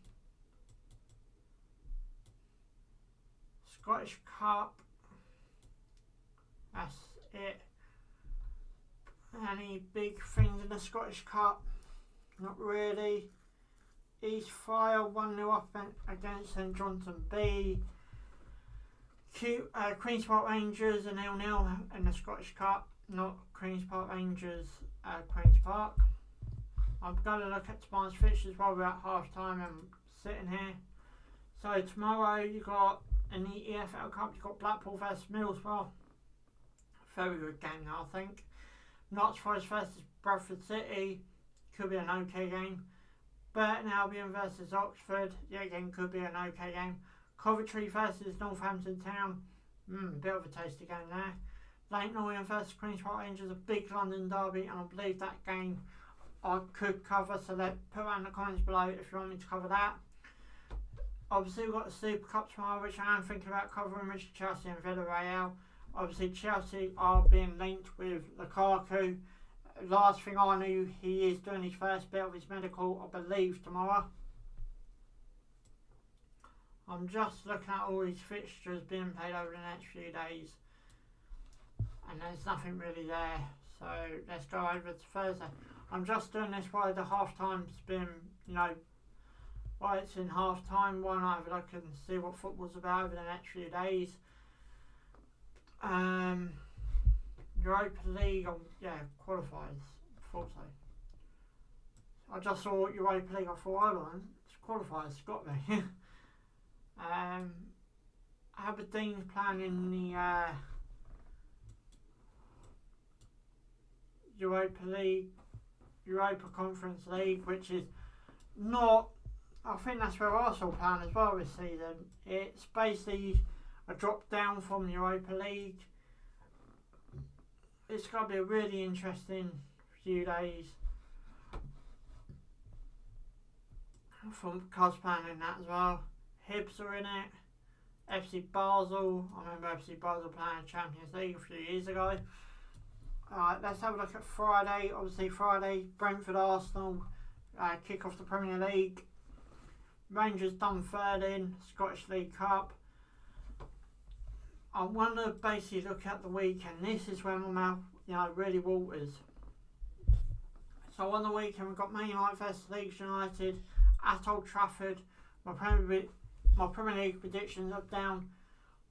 Scottish Cup. That's it. Any big things in the Scottish Cup? Not really. East Fire 1-0 up against St Johnstone B. Queen's Park Rangers are 0-0 in the Scottish Cup. Not Queen's Park Rangers, Queen's Park. I'm going to look at tomorrow's fixtures while we're at half time and sitting here. So tomorrow you got in the EFL Cup, you've got Blackpool versus Middlesbrough. Very good game now, I think. Notts Forest versus Bradford City. Could be an okay game. Burton Albion versus Oxford. Yeah, again, could be an okay game. Coventry versus Northampton Town. Bit of a tasty game there. Leyton Orient versus Queen's Park Rangers, a big London derby, and I believe that game I could cover, so put it in the comments below if you want me to cover that. Obviously we've got the Super Cup tomorrow, which I am thinking about covering, which is Chelsea and Villarreal. Obviously Chelsea are being linked with Lukaku. Last thing I knew, he is doing his first bit of his medical, I believe, tomorrow. I'm just looking at all these fixtures being played over the next few days, and there's nothing really there, so let's go over to Thursday. I'm just doing this while the half time's been, while it's in half time, one over I can see what football's about over the next few days. Europa League, qualifiers, I thought so. I just saw Europa League, I thought, hold on, it's qualifiers, it's got me. Aberdeen's playing in the Europa Conference League, which is not, I think that's where Arsenal playing as well this season. It's basically a drop down from Europa League. It's going to be a really interesting few days from clubs playing in that as well. Hibs are in it. FC Basel. I remember FC Basel playing Champions League a few years ago. Alright, let's have a look at Friday. Obviously Friday, Brentford Arsenal kick off the Premier League. Rangers done third in Scottish League Cup. I want to basically look at the weekend. This is where my mouth, really waters. So on the weekend we've got Man United versus Leeds United at Old Trafford. My Premier League predictions are down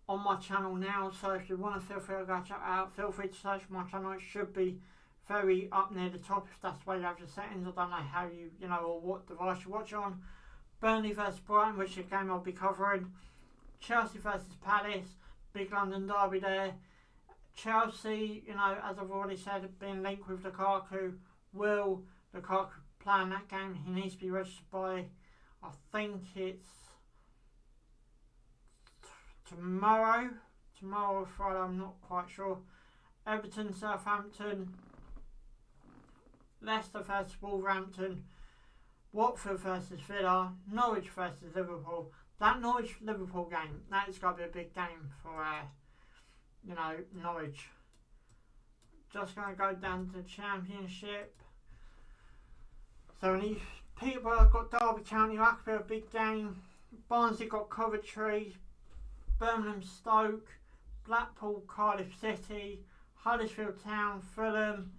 on my channel now, so if you want to feel free to go check it out, feel free to search my channel. It should be very up near the top if that's the way you have your settings. I don't know how or what device you watch on. Burnley versus Brighton, which is a game I'll be covering. Chelsea versus Palace, big London derby there. Chelsea, as I've already said, being linked with Lukaku. Will Lukaku play in that game? He needs to be registered by, I think it's tomorrow or Friday, I'm not quite sure. Everton, Southampton, Leicester versus Wolverhampton, Watford versus Villa, Norwich versus Liverpool. That Norwich-Liverpool game, that is going to be a big game for, Norwich. Just going to go down to the Championship. So Peterborough got Derby County, that could be a big game. Barnsley got Coventry, Birmingham Stoke, Blackpool Cardiff City, Huddersfield Town, Fulham,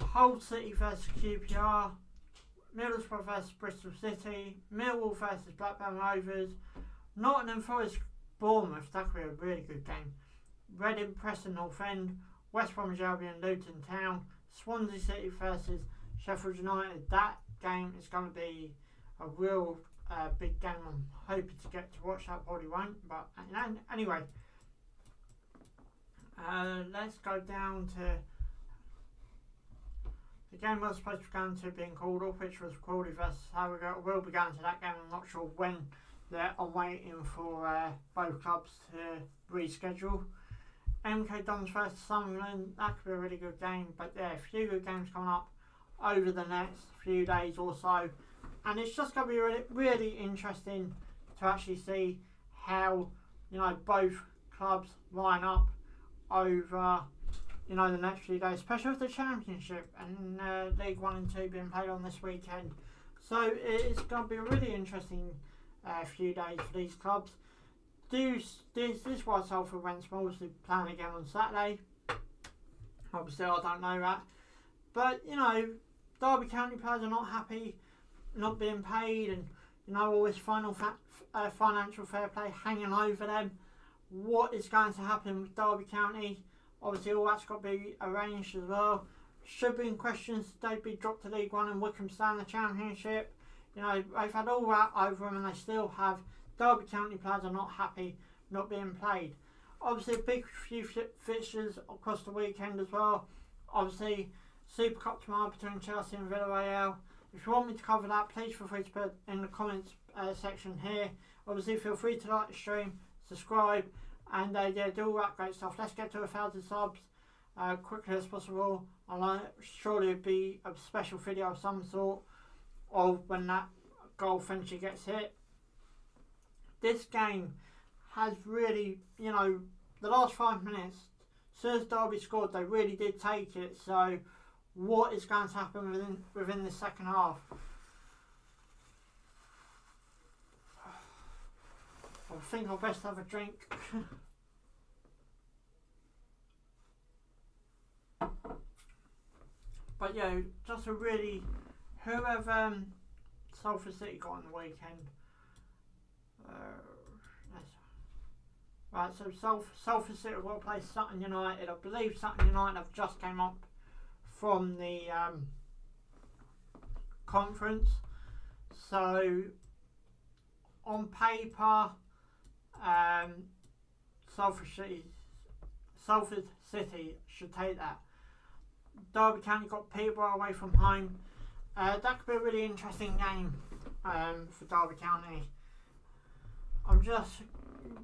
Hull City versus QPR, Middlesbrough versus Bristol City, Millwall versus Blackburn Rovers, Nottingham Forest Bournemouth, that could be a really good game. Reading Preston North End, West Bromwich Albion Luton Town, Swansea City versus Sheffield United. That game is going to be a real big game. I'm hoping to get to watch that, probably won't, but anyway, let's go down to the game I was supposed to be going to being called up, which was Crawley versus Harrogate. We'll be going to that game. I'm not sure when. I'm waiting for both clubs to reschedule. MK Dons versus Sunderland, that could be a really good game, but a few good games coming up over the next few days or so. And it's just going to be really, really interesting to actually see how, both clubs line up over, the next few days, especially with the Championship and League 1 and 2 being played on this weekend. So it's going to be a really interesting few days for these clubs. This is why Salford went small, to playing again on Saturday. Obviously, I don't know that. But, Derby County players are not happy not being paid, and all this financial fair play hanging over them. What is going to happen with Derby County? Obviously all that's got to be arranged as well. Should be in questions they'd be dropped to League 1 and Wycombe stay in the Championship. They've had all that over them and they still have. Derby County players are not happy not being played. Obviously a big few fixtures across the weekend as well. Obviously Super Cup tomorrow between Chelsea and Villarreal. If you want me to cover that, please feel free to put in the comments section here. Obviously feel free to like the stream, subscribe, and do all that great stuff. Let's get to 1,000 subs quickly as possible. And surely it'll be a special video of some sort of when that goal eventually gets hit. This game has really, the last 5 minutes, as soon as Derby scored, they really did take it. So what is going to happen within the second half? I think I'll best have a drink. But just a really, whoever Salford City got on the weekend. Right, so Salford City will play Sutton United. I believe Sutton United have just came up from the conference. So on paper, Salford City should take that. Derby County got Peterborough away from home. That could be a really interesting game for Derby County. I'm just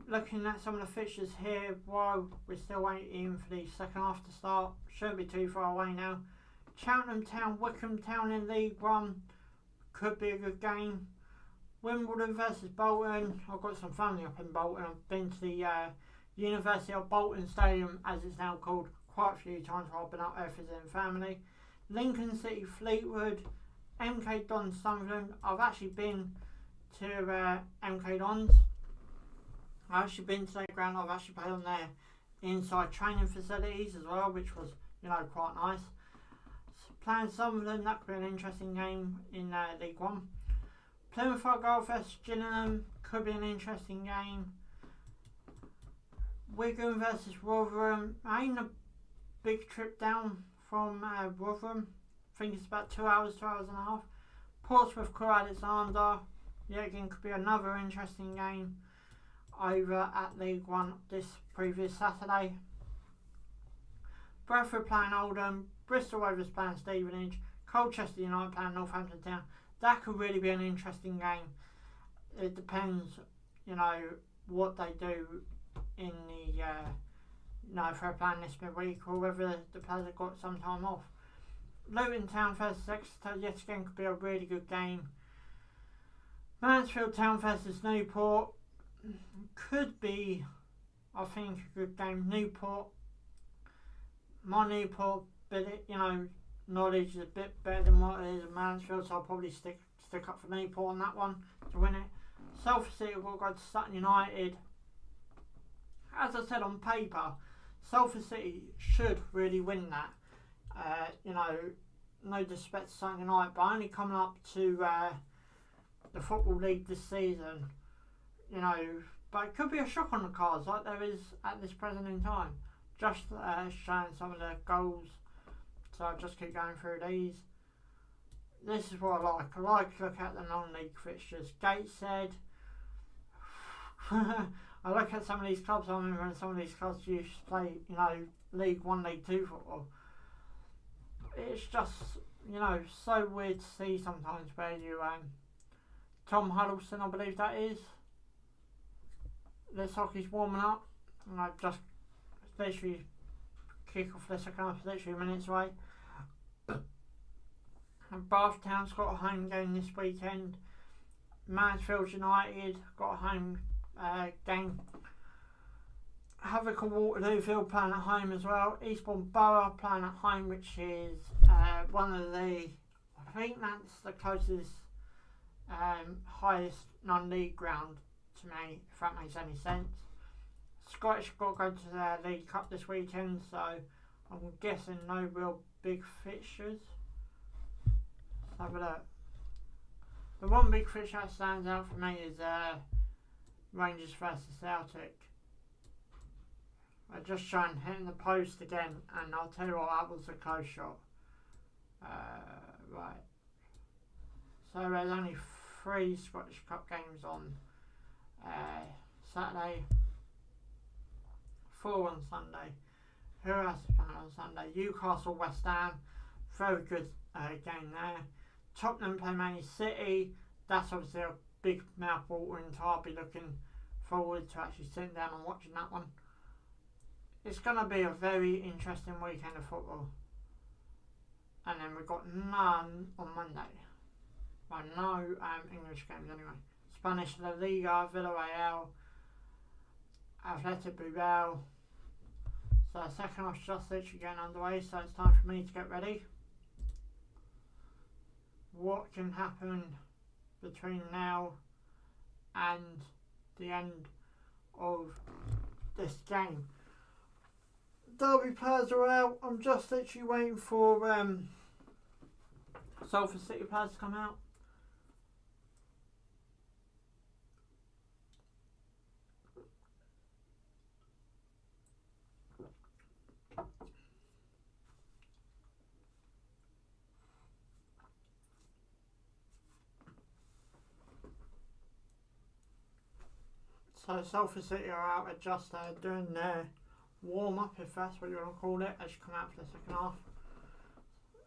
looking at some of the fixtures here while we're still waiting for the second half to start. Shouldn't be too far away now. Cheltenham Town, Wycombe Town in League One. Could be a good game. Wimbledon versus Bolton. I've got some family up in Bolton. I've been to the University of Bolton Stadium, as it's now called, quite a few times while I've been up there visiting family. Lincoln City, Fleetwood. MK Dons, Sunderland. I've actually been to MK Dons. I've actually been to their ground. I've actually played on their inside training facilities as well, which was, quite nice. Playing Sunderland, that could be an interesting game in League One. Plymouth Argyle versus Gillingham, could be an interesting game. Wigan versus Rotherham. I ain't a big trip down from Rotherham. I think it's about 2 hours, 2 hours and a half. Portsmouth Crew Alexander. Yeah, again, could be another interesting game over at League One this previous Saturday. Bradford playing Oldham. Bristol Rovers playing Stevenage. Colchester United playing Northampton Town. That could really be an interesting game. It depends, what they do in the, if they're playing this midweek or whether the players have got some time off. Luton Town versus Exeter, yet again, could be a really good game. Mansfield Town versus Newport could be, I think, a good game. Newport, my Newport, knowledge is a bit better than what it is in Mansfield, so I'll probably stick up for Newport on that one to win it. Salford City will go to Sutton United. As I said on paper, Salford City should really win that. No disrespect to Sutton United, but only coming up to the Football League this season, but it could be a shock on the cards like there is at this present in time. Just showing some of the goals, so I'll just keep going through these. This is what I like. I like to look at the non-league fixtures. Gateshead. I look at some of these clubs. I remember when some of these clubs used to play, League 1, League 2 football. It's just, so weird to see sometimes where you, Tom Huddleston, I believe that is. This hockey's warming up. And I just literally kick off the second half, literally minutes away. And Bath Town's got a home game this weekend. Mansfield United got a home game. Havoc and Waterlooville playing at home as well. Eastbourne Borough playing at home, which is one of the, I think that's the closest highest non-league ground to me, if that makes any sense. Scottish got to go to their League Cup this weekend, so I'm guessing no real big fixtures. Let's have a look. The one big fixture that stands out for me is Rangers versus Celtic. I just trying hitting the post again, and I'll tell you what, that was a close shot. Right. So there's only 3 Scottish Cup games on Saturday, 4 on Sunday. Who else is playing on Sunday? Newcastle, West Ham. Very good game there. Tottenham play Man City. That's obviously a big mouth-watering, so I'll be looking forward to actually sitting down and watching that one. It's going to be a very interesting weekend of football. And then we've got none on Monday. Well, no English games anyway. Spanish La Liga, Villarreal, Athletic Bilbao. So the second half's just literally getting underway, so it's time for me to get ready. What can happen between now and the end of this game? Derby players are out. I'm just literally waiting for Salford City players to come out. So Salford City are out at just doing their warm up, if that's what you want to call it, as you come out for the second half.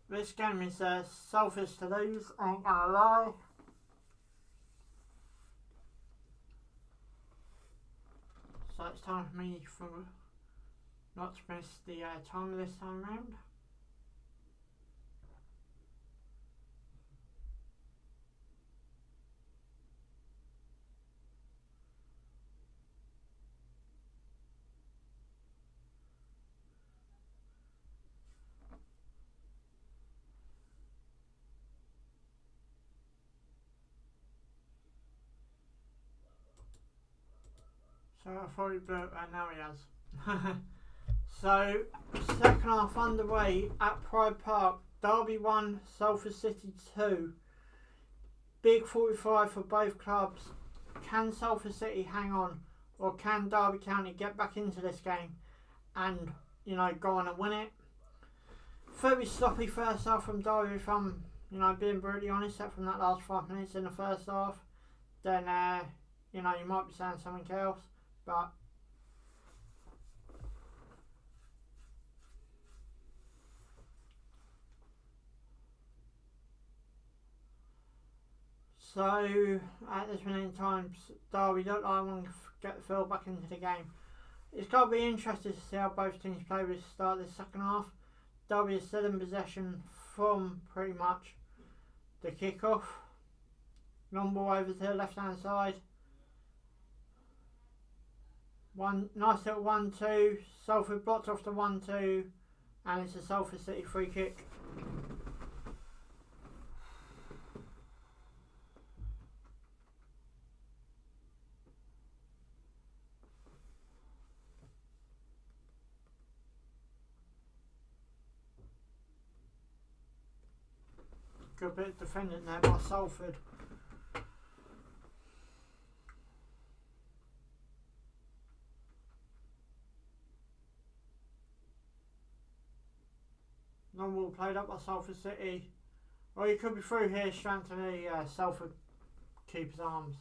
This game is selfish to lose, I ain't gonna lie. it's time for me not to miss the timer this time round. So I thought he blew it, and now he has. So, second half underway at Pride Park. Derby 1, Salford City 2. Big 45 for both clubs. Can Salford City hang on, or can Derby County get back into this game and, you know, go on and win it? Very sloppy first half from Derby, if I'm, you know, being brutally honest, except from that last 5 minutes in the first half. Then, you know, you might be saying something else, but so at this minute in time, Derby don't like want to get the field back into the game. It's got to be interesting to see how both teams play with the start of the second half. Derby is still in possession from pretty much the kick-off. Long ball over to the left-hand side. One nice little 1-2. Salford blocked off the 1-2, and it's a Salford City free kick. Good bit of defending there by Salford. Long ball played up by Salford City. Well, you could be through here straight to the Salford keeper's arms.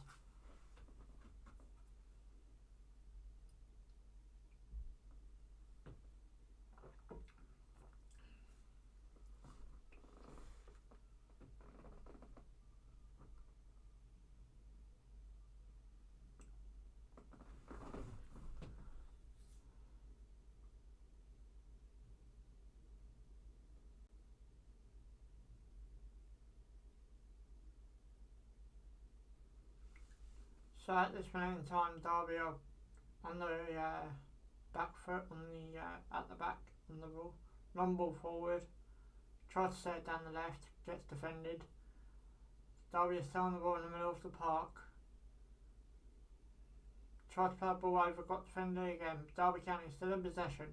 So at this minute in time, Derby are on the back foot, on the at the back on the ball. Long ball forward, tries to set it down the left, gets defended. Derby is still on the ball in the middle of the park. Tried to play the ball over, got defended again. Derby County is still in possession.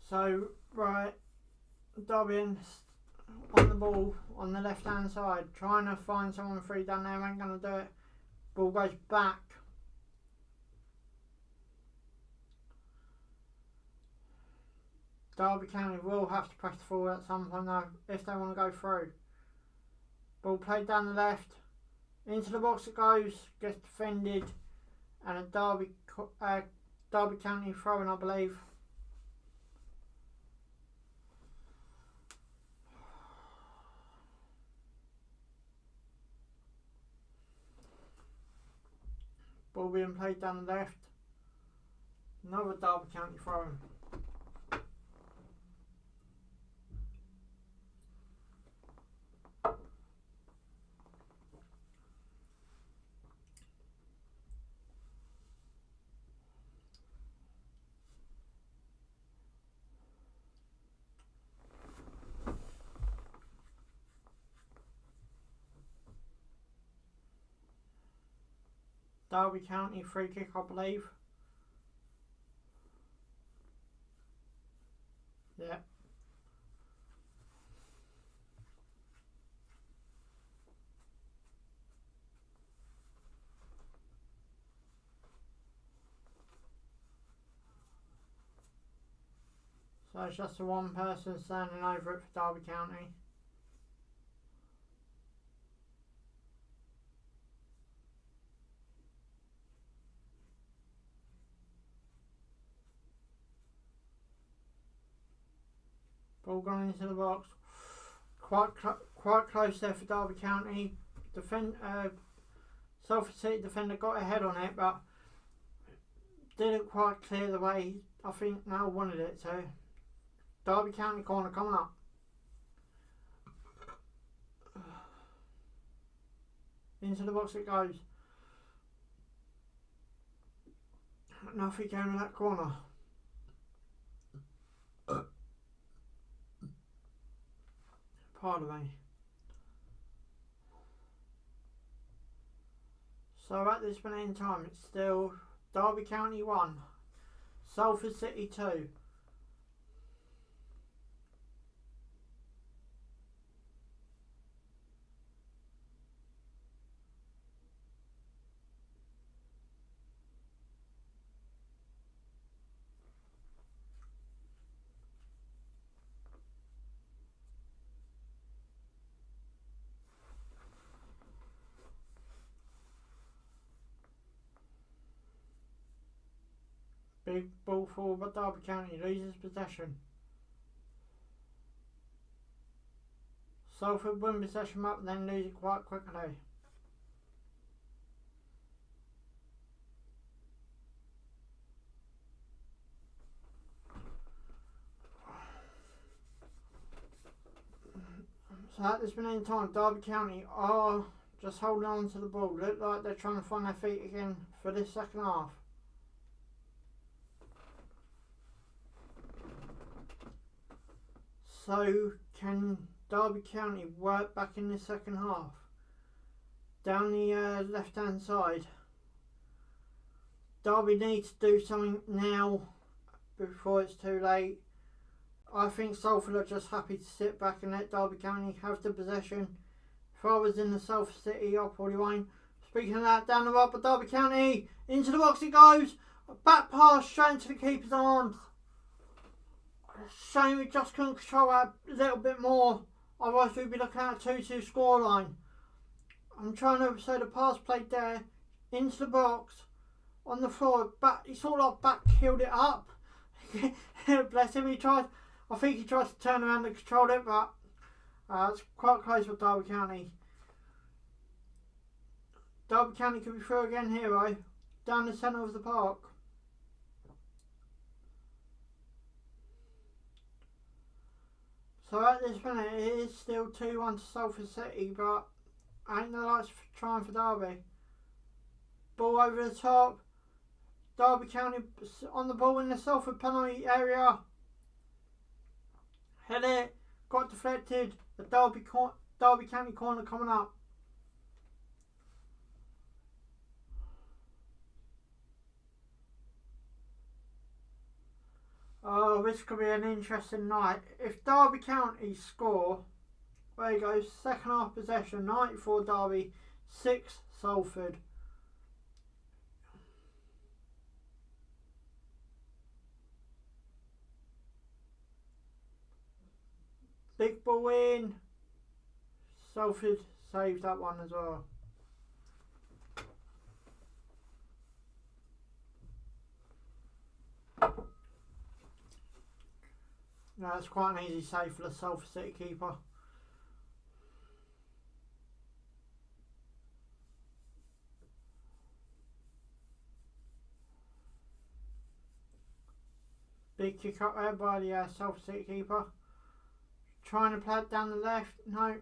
So, right, Derby on the ball on the left hand side, trying to find someone free down there, ain't going to do it. Ball goes back. Derby County will have to press forward at some point though, if they want to go through. Ball played down the left, into the box it goes, gets defended, and a Derby County throw-in, I believe. Ball being played down the left. Another Derby County throw-in. Derby County free kick, I believe. Yeah. So it's just the one person standing over it for Derby County. Ball gone into the box. Quite close there for Derby County. Salford City defender got ahead on it, but didn't quite clear the way I think Now wanted it to. Derby County corner coming up. Into the box it goes. Nothing going in that corner. Pardon me. So at this minute in time, it's still Derby County 1, Salford City 2. Big ball forward, but Derby County loses possession. Salford win possession up, then lose it quite quickly. So at this minute in time, Derby County are just holding on to the ball. Look like they're trying to find their feet again for this second half. So can Derby County work back in the second half? Down the left hand side. Derby needs to do something now before it's too late. I think Salford are just happy to sit back and let Derby County have the possession. If I was in the Salford City, I probably won't. Speaking of that, down the right by Derby County. Into the box it goes. Back pass straight into the keeper's arms. Shame we just couldn't control that a little bit more. Otherwise we'd be looking at a 2-2 scoreline. I'm trying to say the pass played there. Into the box. On the floor. He sort of back heeled it up. Bless him. I think he tried to turn around and control it, but it's quite close with Derby County. Derby County could be through again here, though. Down the centre of the park. So at this minute, it is still 2-1 to Salford City, but ain't the lights trying for Derby. Ball over the top. Derby County on the ball in the Salford penalty area. Hit it. Got deflected. The Derby County corner coming up. Oh, this could be an interesting night. If Derby County score, there you go, second half possession, 94 Derby, 6 Salford. Big ball in. Salford saved that one as well. No, it's quite an easy save for the Salford City keeper. Big kick up there by the Salford City keeper. Trying to play it down the left. No.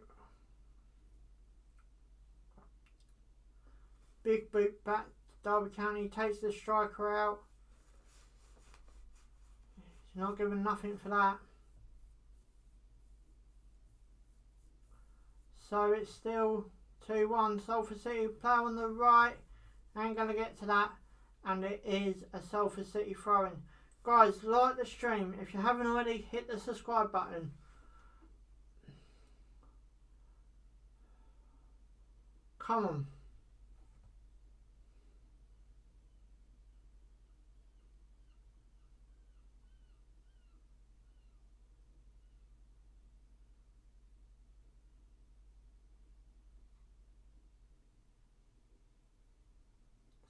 Big boot back. Derby County takes the striker out. He's not given nothing for that. So it's still 2-1. Salford City player on the right. Ain't going to get to that. And it is a Salford City throw-in. Guys, like the stream. If you haven't already, hit the subscribe button. Come on.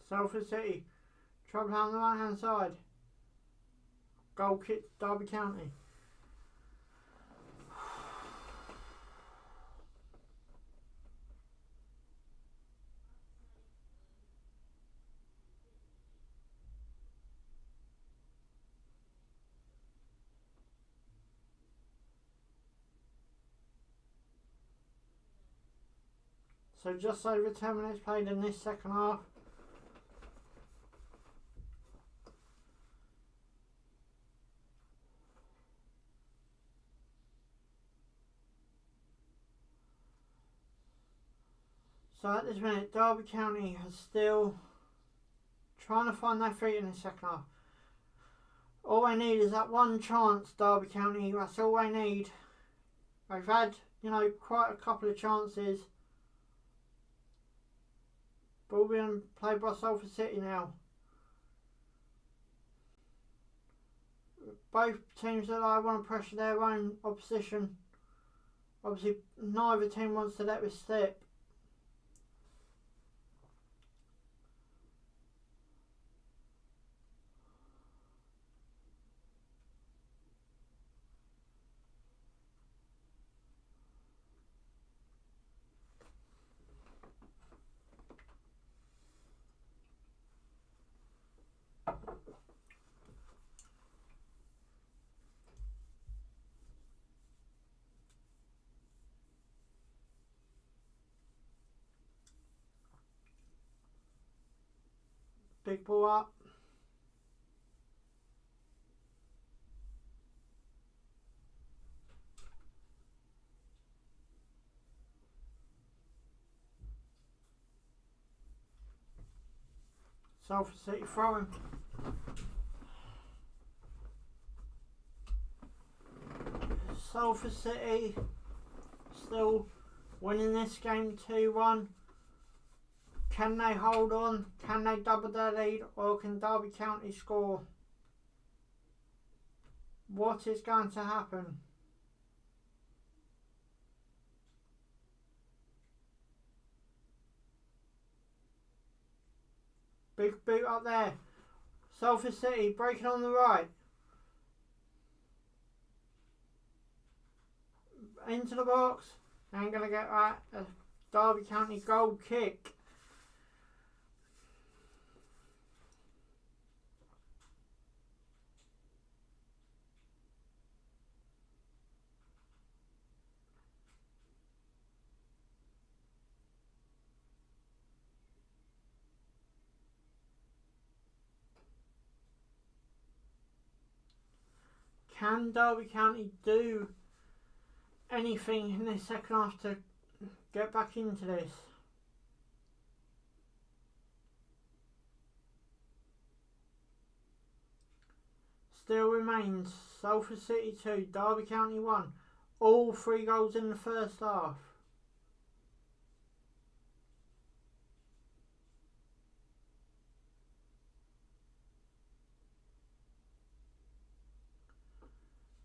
Salford City. Trouble on the right hand side. Goal kick Derby County. So just over 10 minutes played in this second half. So at this minute, Derby County is still trying to find their feet in the second half. All they need is that one chance, Derby County. That's all they need. They've had, quite a couple of chances. Ball being played by Salford City now. Both teams that I want to pressure their own opposition. Obviously, neither team wants to let this slip. Big ball up. Salford City throwing. Salford City still winning this game 2-1. Can they hold on? Can they double their lead? Or can Derby County score? What is going to happen? Big boot up there. Salford City breaking on the right. Into the box. Ain't going to get that. A Derby County goal kick. Can Derby County do anything in this second half to get back into this? Still remains Salford City 2, Derby County 1. All 3 goals in the first half.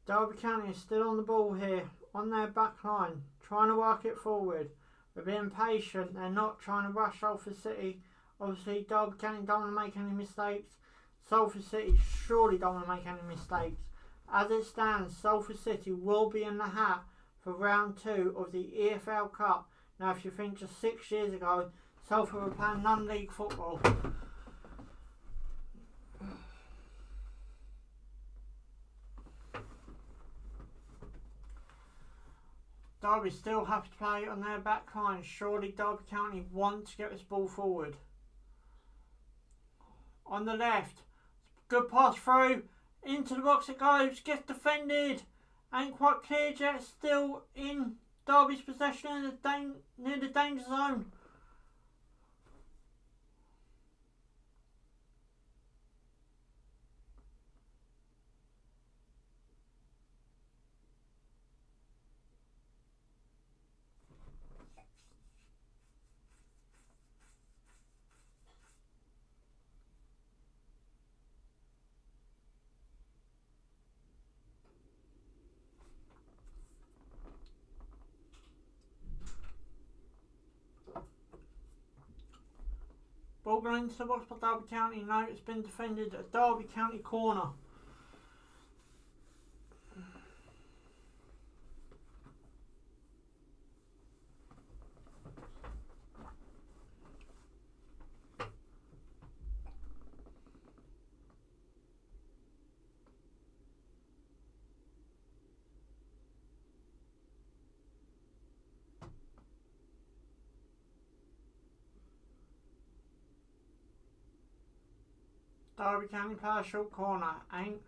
Derby County is still on the ball here, on their back line, trying to work it forward. They're being patient, they're not trying to rush Salford City. Obviously, Derby County don't want to make any mistakes. Salford City surely don't want to make any mistakes. As it stands, Salford City will be in the hat for round 2 of the EFL Cup. Now, if you think just 6 years ago, Salford were playing non-league football. Derby still have to play on their back line. Surely Derby County want to get this ball forward. On the left, good pass through, into the box it goes, gets defended, ain't quite cleared yet, still in Derby's possession near the danger zone. gone into the box by Derby County. No, it's been defended at Derby County corner. Derby County player short corner. Ain't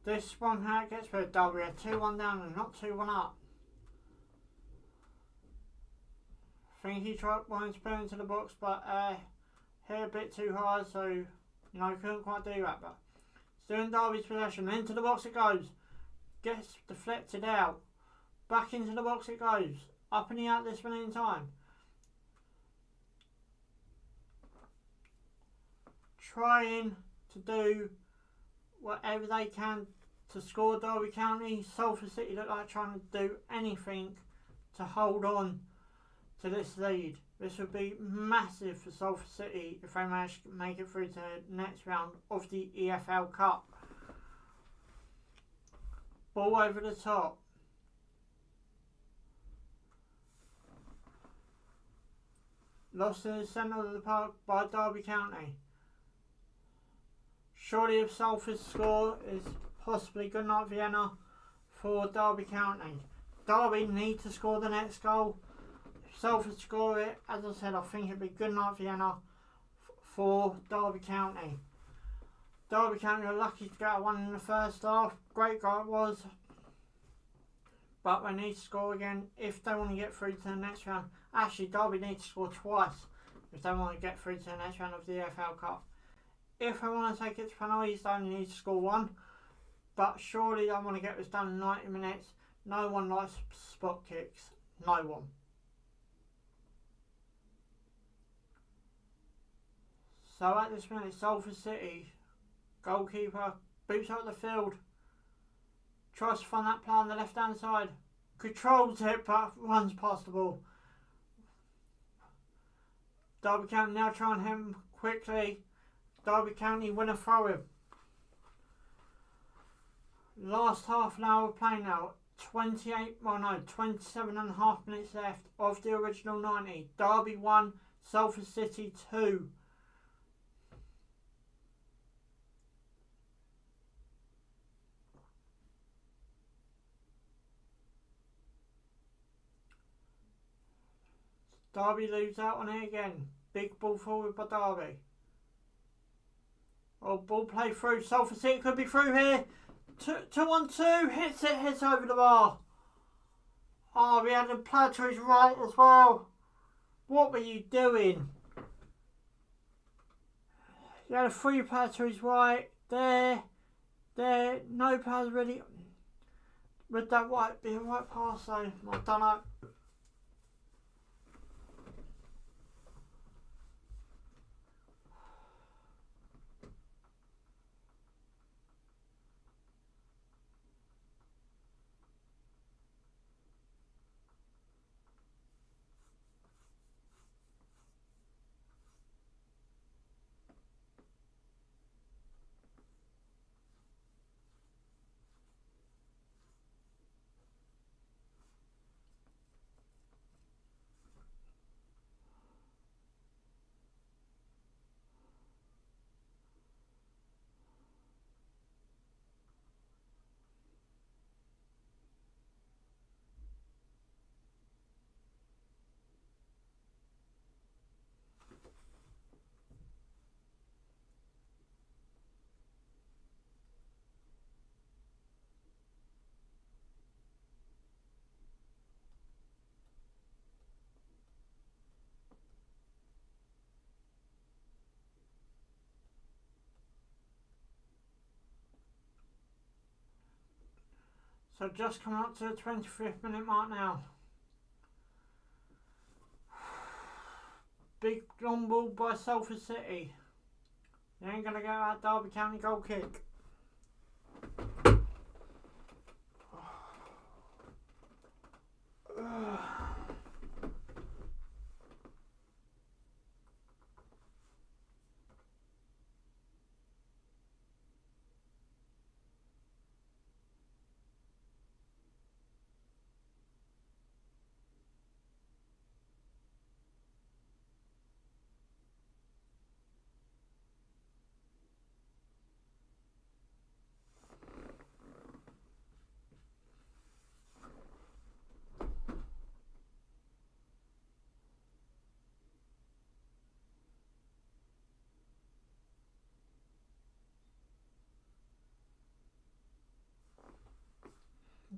this one how it gets for Derby? 2-1 down and not 2-1 up. I think he tried wanting to put into the box, but hit a bit too high, so couldn't quite do that. But still in Derby's possession. Into the box it goes. Gets deflected out. Back into the box it goes. Up and out this minute in time. Trying to do whatever they can to score Derby County. Salford City look like trying to do anything to hold on to this lead. This would be massive for Salford City if they manage to make it through to the next round of the EFL Cup. Ball over the top. Lost in the centre of the park by Derby County. Surely if Salford score is possibly good night Vienna for Derby County. Derby need to score the next goal. If Salford score it, as I said, I think it'd be good night Vienna for Derby County. Derby County are lucky to get a one in the first half. Great goal it was. But they need to score again if they want to get through to the next round. Actually, Derby need to score twice if they want to get through to the next round of the EFL Cup. If they want to take it to penalties, they only need to score one. But surely they want to get this done in 90 minutes. No one likes spot kicks. No one. So at this minute, Salford City, goalkeeper, boots out the field. Tries to find that player on the left hand side. Controls it but runs past the ball. Derby County now try and hit him quickly. Derby County win a throw-in. Last half an hour of play now. 27.5 minutes left of the original 90. Derby 1, Salford City 2. Derby lose out on it again. Big ball forward by Derby. Oh, ball play through. Salford City could be through here. 2-1-2. Hits over the bar. Oh, we had a player to his right as well. What were you doing? You had a free player to his right. There. No players really. Would that be a right pass though? I don't know. So just coming up to the 25th minute mark now. Big long ball by Salford City. They ain't going to get that Derby County goal kick.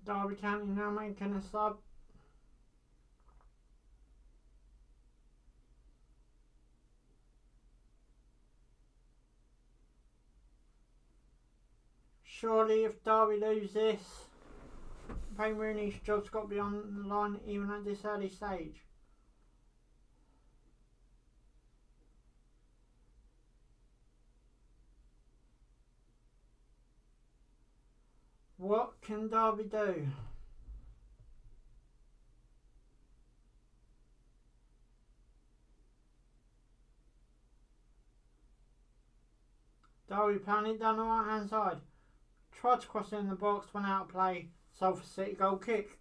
Derby County now making a sub. Surely if Derby lose this, Wayne Rooney's job's got to be on the line even at this early stage. What can Derby do? Derby playing it down the right hand side. Tried to cross it in the box, went out of play. Salford City goal kick.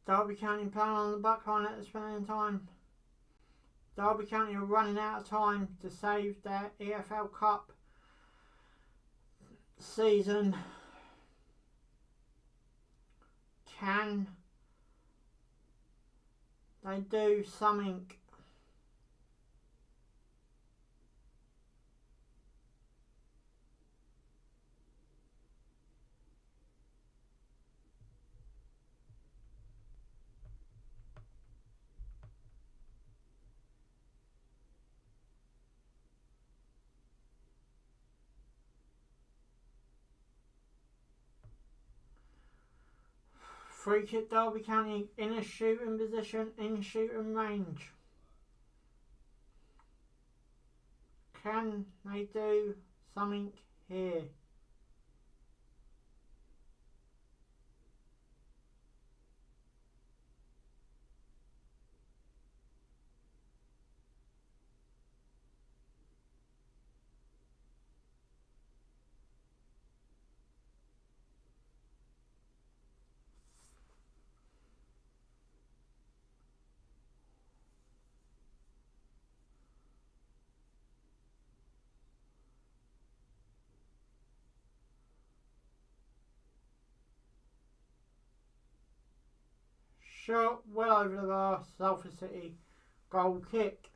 Derby County playing on the back line at this point in time. Derby County are running out of time to save their EFL Cup season. Can they do something? Free kick, Derby County in a shooting position, in shooting range. Can they do something here? Shot well over the bar, Salford City goal kick.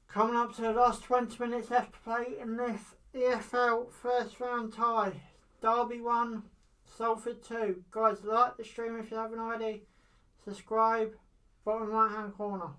Coming up to the last 20 minutes left to play in this EFL first round tie. Derby 1, Salford 2. Guys, like the stream if you haven't already. Subscribe, bottom right hand corner.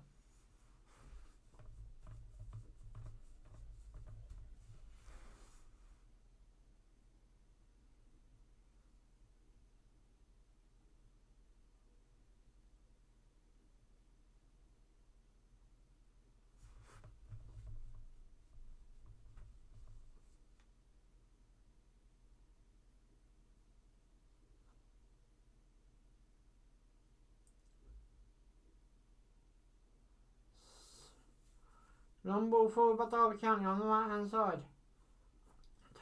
Long ball forward by Derby County on the right hand side.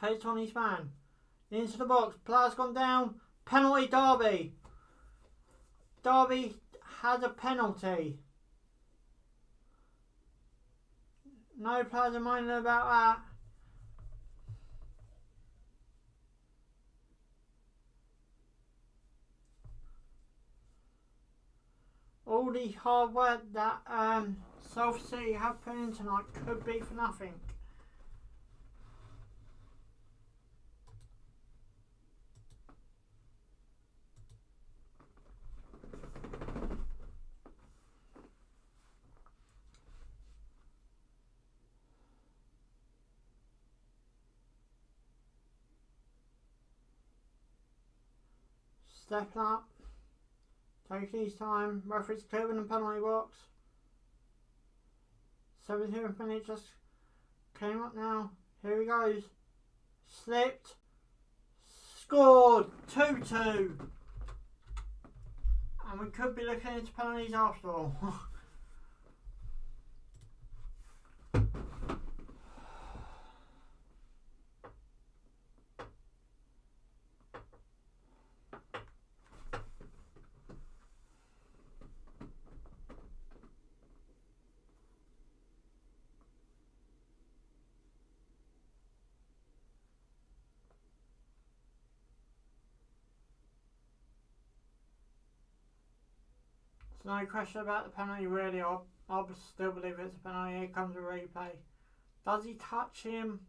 Takes on his man. Into the box. Player's gone down. Penalty Derby. Derby has a penalty. No players are minding about that. All the hard work that Salford City have put in tonight could be for nothing. Step up. Take his time. Referee's clearing the penalty box. 17th minute just came up now. Here he goes. Slipped. Scored. 2-2. And we could be looking into penalties after all. There's no question about the penalty really. I still believe it's a penalty. Here comes a replay. Does he touch him?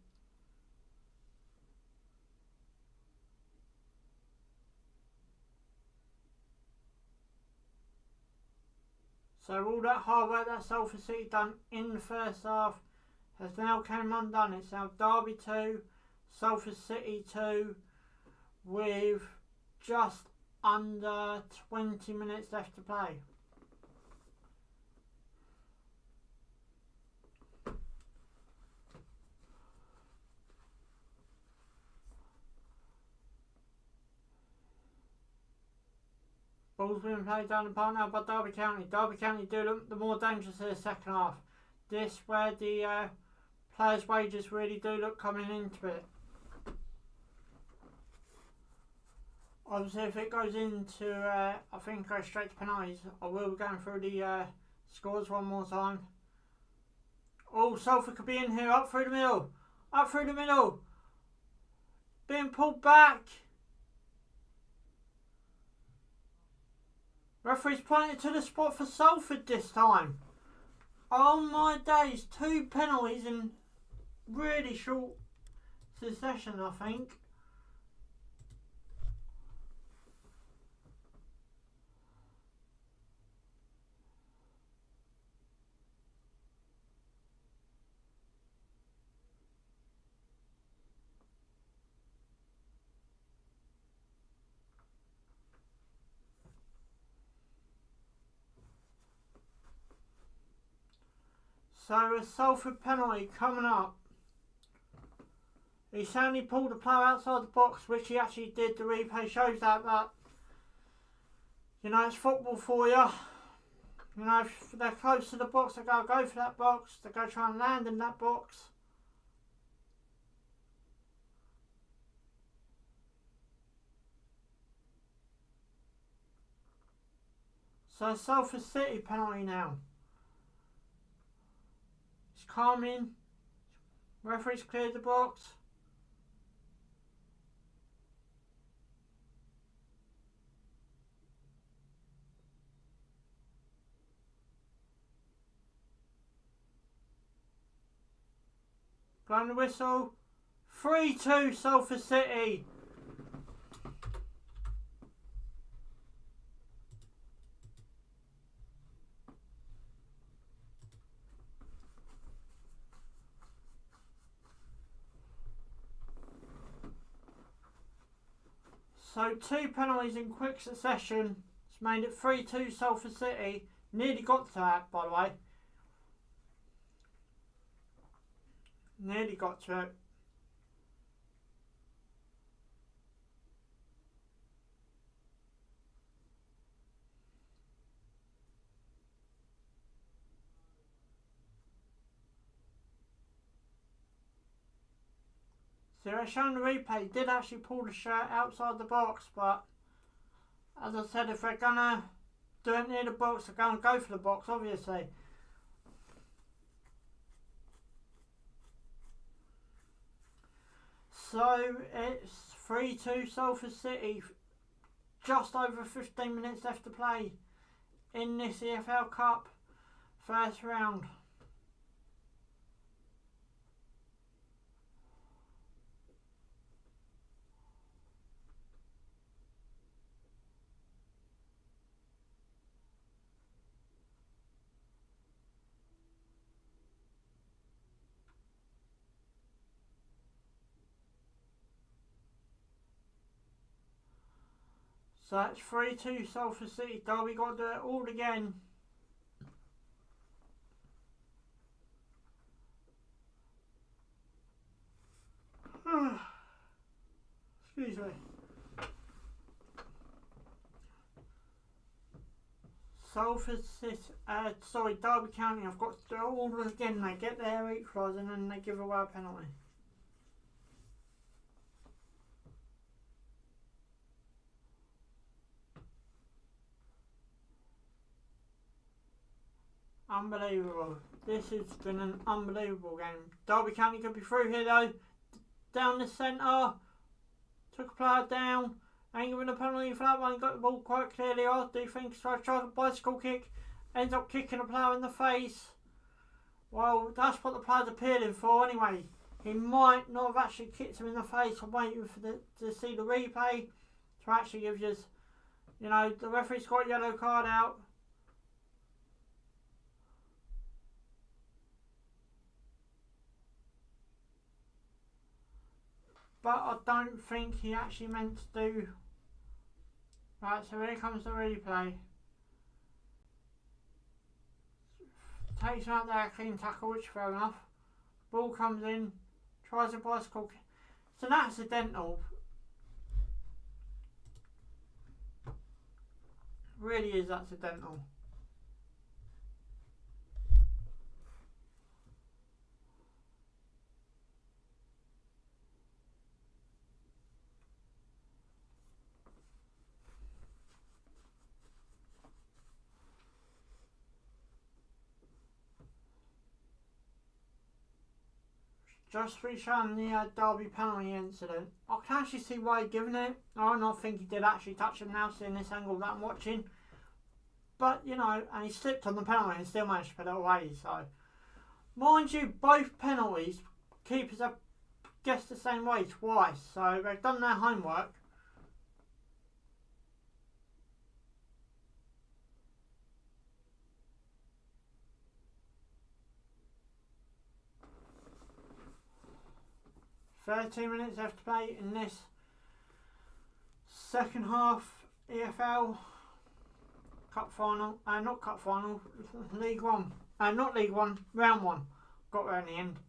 So all that hard work that Salford City done in the first half has now came undone. It's now Derby 2, Salford City 2, with just under 20 minutes left to play. Ball's being played down the park now by Derby County. Derby County do look the more dangerous in the second half. This where the players' wages really do look coming into it. Obviously, if it goes into, I think goes straight to penalties. I will be going through the scores one more time. Oh, Salford could be in here, up through the middle. Up through the middle. Being pulled back. Referee's pointed to the spot for Salford this time. Oh my days, 2 penalties in really short succession, I think. So a Salford penalty coming up. He certainly pulled the player outside the box, which he actually did. The replay shows that, but you know, it's football for you. You know, if they're close to the box, they go for that box. They go try and land in that box. So Salford City penalty now. It's coming. Referee's cleared the box. Blowing the whistle. 3-2 Salford City. So 2 penalties in quick succession. It's made it 3-2 Salford City. Nearly got to that, by the way. Nearly got to it. So they're showing the replay. He did actually pull the shirt outside the box, but as I said, if they're gonna do it near the box, they're gonna go for the box, obviously. So it's 3-2 Salford City. Just over 15 minutes left to play in this EFL Cup first round. So that's 3-2 Salford City. Derby got to do it all again. Excuse me. Salford City, Derby County. I've got to do it all again. They get their equaliser and then they give away a penalty. Unbelievable. This has been an unbelievable game. Derby County could be through here though. Down the centre. Took a player down. Ain't given a penalty for that one. Got the ball quite clearly. I do think so. Tried a bicycle kick. Ends up kicking the player in the face. Well, that's what the player's appealing for anyway. He might not have actually kicked him in the face. I'm waiting for to see the replay to actually give you, you know, the referee's got a yellow card out. But I don't think he actually meant to do. Right, so here comes the replay. Takes him out there, clean tackle, which is fair enough. Ball comes in, tries a bicycle. It's an accidental. Really is accidental. Just reshowing the Derby penalty incident. I can actually see why he's given it. I don't think he did actually touch him now, seeing this angle that I'm watching. But, you know, and he slipped on the penalty and still managed to put it away. So, mind you, both penalties, keepers have guessed the same way twice. So, they've done their homework. "13 minutes left to play in this second half EFL Cup final. Not Cup final, League One. Not League One, Round 1. Got there in the end.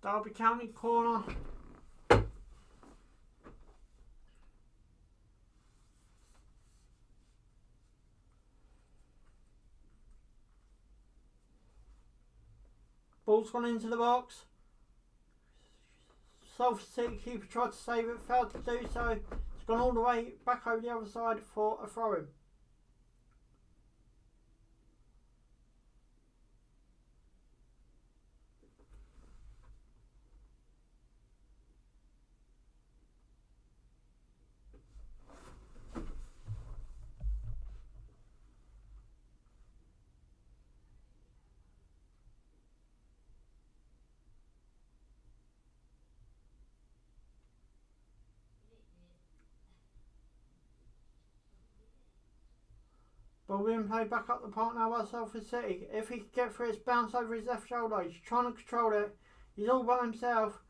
Derby County corner. Ball's gone into the box. Salford City keeper tried to save it, failed to do so. It's gone all the way back over the other side for a throw-in. Ball being played back up the park now by Salford City. If he can get through, it's bounced over his left shoulder. He's trying to control it. He's all by himself.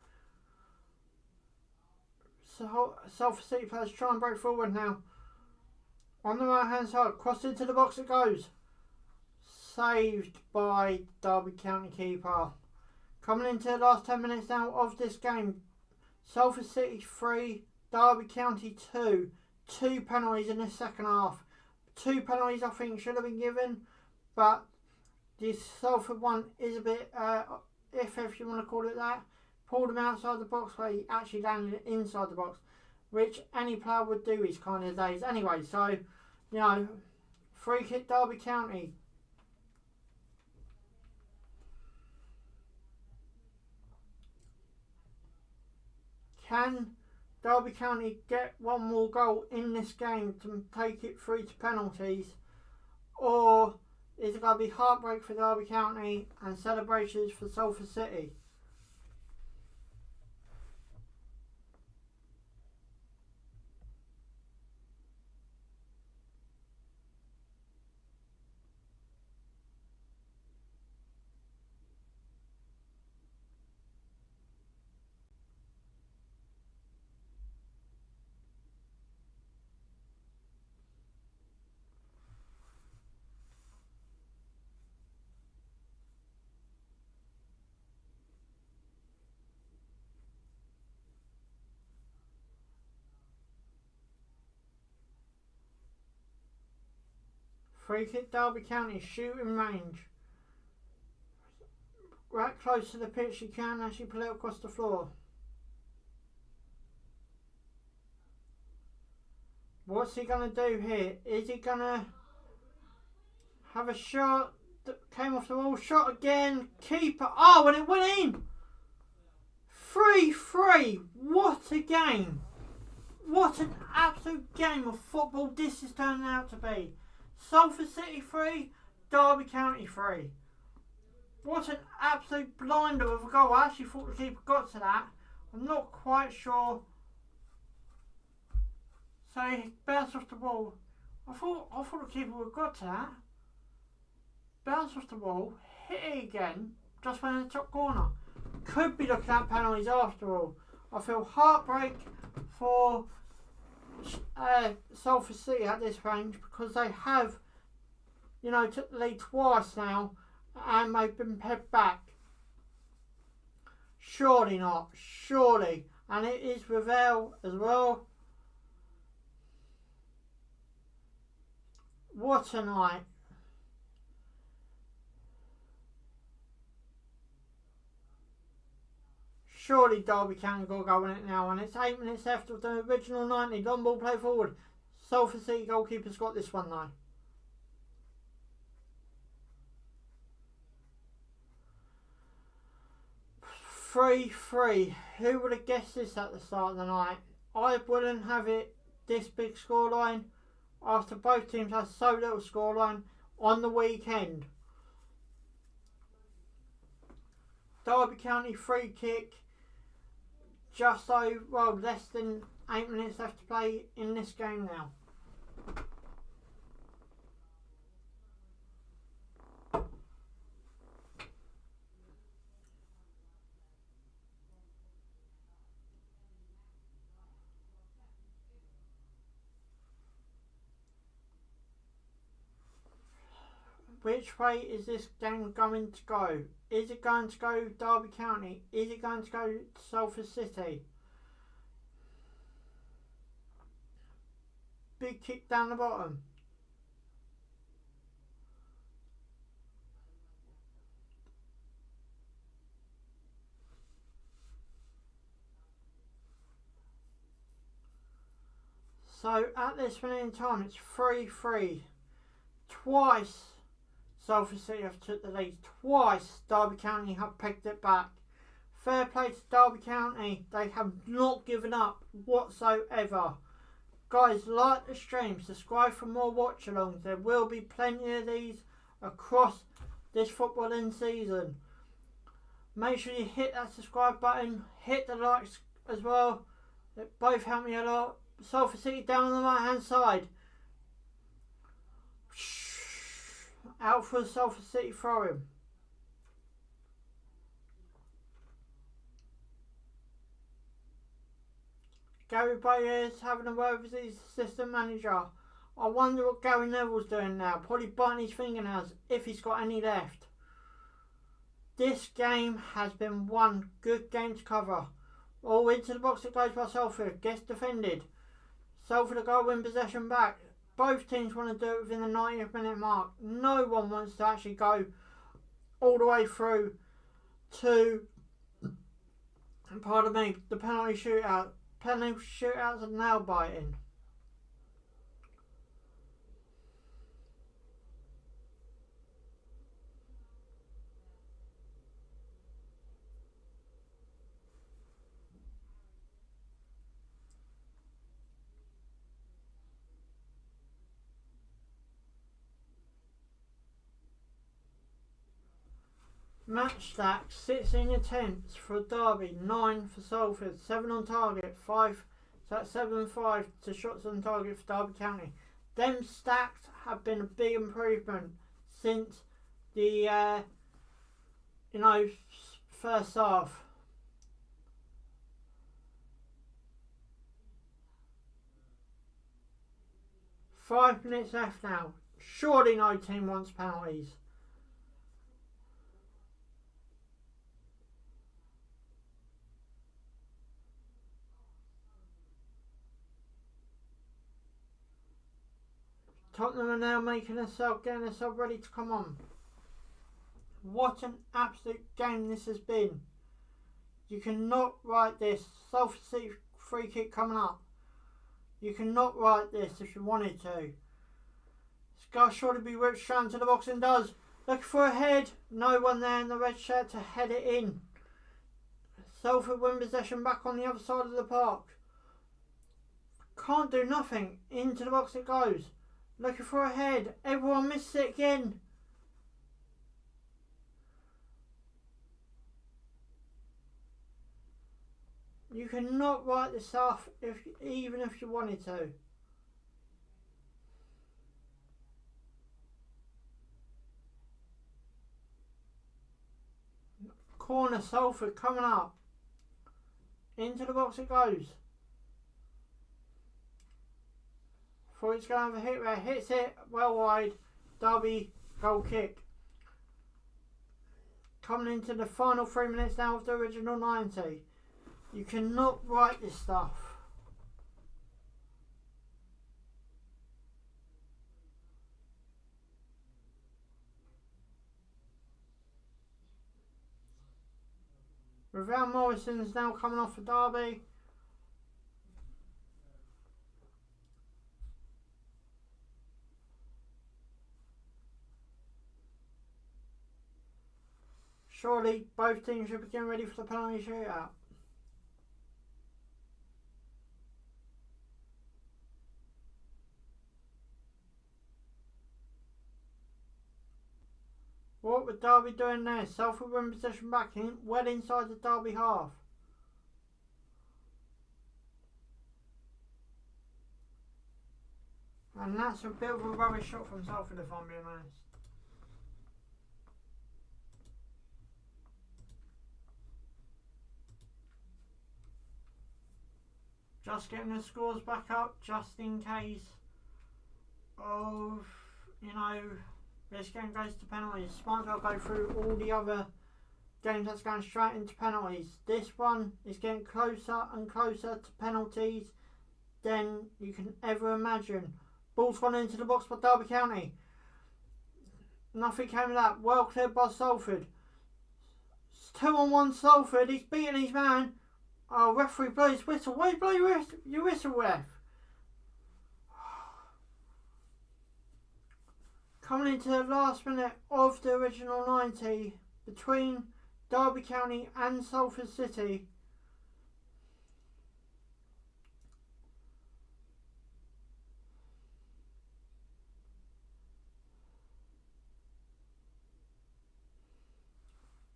So Salford City players try and break forward now. On the right hand side, crossed into the box it goes. Saved by Derby County keeper. Coming into the last 10 minutes now of this game. Salford City 3, Derby County 2. 2 penalties in this second half. 2 penalties I think should have been given, but this Salford one is a bit if you want to call it that. Pulled him outside the box where he actually landed inside the box, which any player would do his kind of days anyway. So, you know, free kick Derby County. Can Derby County get one more goal in this game to take it through to penalties, or is it going to be heartbreak for Derby County and celebrations for Salford City? Free kick Derby County, shooting range. Right close to the pitch, you can actually pull it across the floor. What's he going to do here? Is he going to have a shot that came off the wall? Shot again. Keeper. Oh, and it went in. 3-3. What a game. What an absolute game of football this is turning out to be. Salford City 3, Derby County 3. What an absolute blinder of a goal. I actually thought the keeper got to that. I'm not quite sure. So he bounced off the ball. I thought the keeper would have got to that. Bounced off the ball, hit it again, just went in the top corner. Could be looking at penalties after all. I feel heartbreak for Salford City at this range because they have, took the lead twice now and they've been pegged back. Surely not. Surely. And it is Ravel as well. What a night. Surely Derby County got to go in it now, and it's 8 minutes left of the original 90. Long ball play forward. Salford City goalkeeper's got this one though. Three. Who would have guessed this at the start of the night? I wouldn't have it this big scoreline after both teams had so little scoreline on the weekend. Derby County free kick. Just over, less than 8 minutes left to play in this game now. Which way is this game going to go? Is it going to go Derby County? Is it going to go Salford City? Big kick down the bottom. So at this point in time, it's 3-3. Twice Salford City have took the lead. Twice Derby County have pegged it back. Fair play to Derby County. They have not given up whatsoever. Guys, like the stream, subscribe for more watch alongs. There will be plenty of these across this footballing season. Make sure you hit that subscribe button. Hit the likes as well. They both help me a lot. Salford City down on the right hand side. Out for the Salford City throw-in. Gary Bayer's having a word with his assistant manager. I wonder what Gary Neville's doing now. Probably biting his fingernails if he's got any left. This game has been one good game to cover. All into the box it goes by Salford. Gets defended. Salford will go win possession back. Both teams want to do it within the 90th minute mark. No one wants to actually go all the way through to, pardon me, the penalty shootout. Penalty shootouts are nail biting. Match stack, 16 attempts for Derby, 9 for Salford, 7 on target, 5, so that's 7-5 to shots on target for Derby County. Them stacks have been a big improvement since the, first half. Five minutes left now. Surely no team wants penalties. Tottenham are now getting themselves ready to come on. What an absolute game this has been. You cannot write this. Salford City free kick coming up. You cannot write this if you wanted to. This guy surely be whipped straight into the box and does. Looking for a head. No one there in the red shirt to head it in. Salford win possession back on the other side of the park. Can't do nothing. Into the box it goes. Looking for a head. Everyone misses it again. You cannot write this off even if you wanted to. Corner Salford coming up. Into the box it goes. Thought he's going to have a hit there. Hits it well wide. Derby goal kick. Coming into the final 3 minutes now of the original 90. You cannot write this stuff. Ravel Morrison's now coming off for Derby. Surely both teams should be getting ready for the penalty shootout. What would Derby doing there? Salford win possession back in, well inside the Derby half. And that's a bit of a rubbish shot from Salford if I'm being honest. Just getting the scores back up just in case of, this game goes to penalties. Might as well go through all the other games that's going straight into penalties. This one is getting closer and closer to penalties than you can ever imagine. Ball's gone into the box by Derby County. Nothing came of that. Well cleared by Salford. It's 2-on-1 Salford. He's beating his man. Oh, referee blows his whistle. Why blow your whistle, ref? Coming into the last minute of the original 90 between Derby County and Salford City.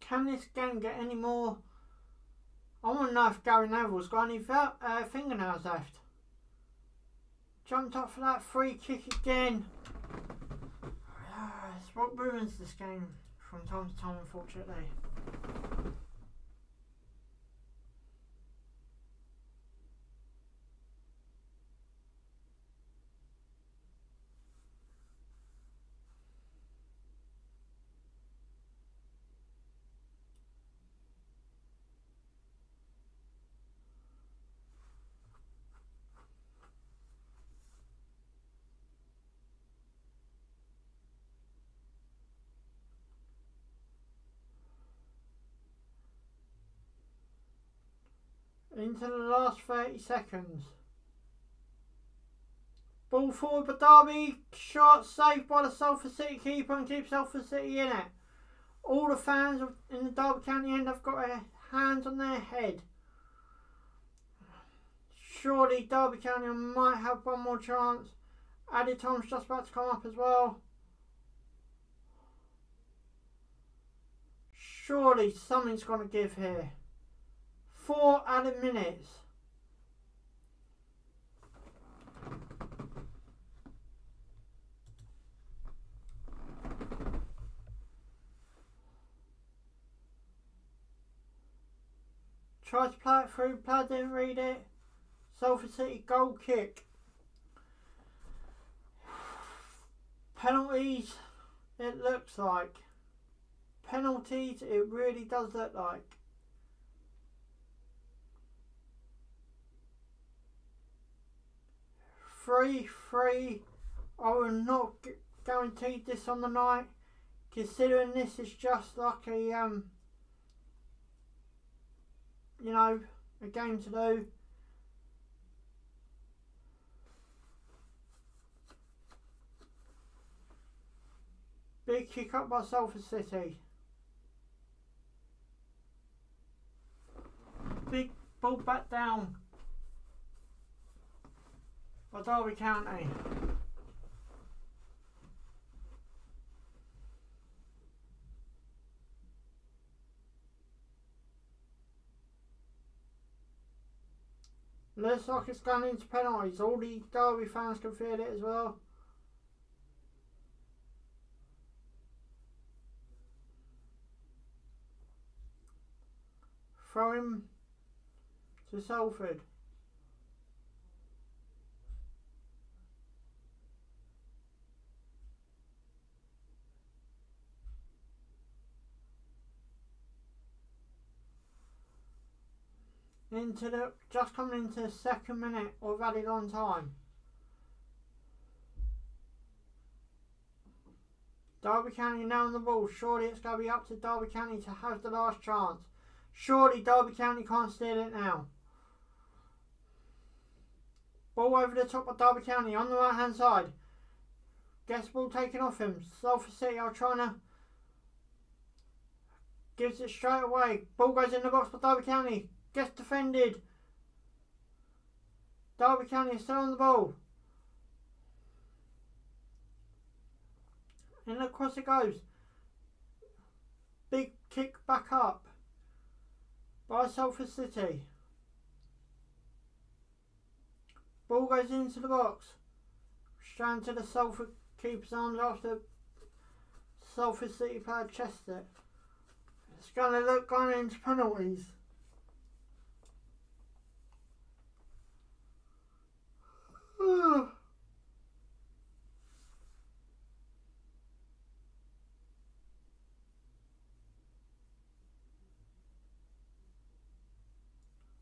Can this game get any more? I want to know if Gary Neville's got any fingernails left. Jumped up for that free kick again. It's what ruins this game from time to time, unfortunately. Into the last 30 seconds. Ball forward by Derby. Shot saved by the Salford City keeper and keeps Salford City in it. All the fans in the Derby County end have got their hands on their head. Surely Derby County might have one more chance. Added time's just about to come up as well. Surely something's going to give here. 4 added minutes. Tried to play it through, player didn't read it. Salford City goal kick. Penalties, it looks like. Penalties, it really does look like. Free I will not guarantee this on the night, considering this is just like a you know, a game to do. Big kick up by Salford City. Big ball back down by Derby County. Looks like it's gone into penalties. All the Derby fans can feel it as well. Throw him to Salford. Just coming into the 2nd minute of added on time. Derby County now on the ball. Surely it's going to be up to Derby County to have the last chance. Surely Derby County can't steal it now. Ball over the top of Derby County on the right hand side. Gets the ball taken off him. Salford City are trying to. Gives it straight away. Ball goes in the box by Derby County. Gets defended. Derby County is still on the ball. And across it goes. Big kick back up by Salford City. Ball goes into the box. Straight into the Salford keeper's arms after Salford City player chested it. It's going to look going into penalties.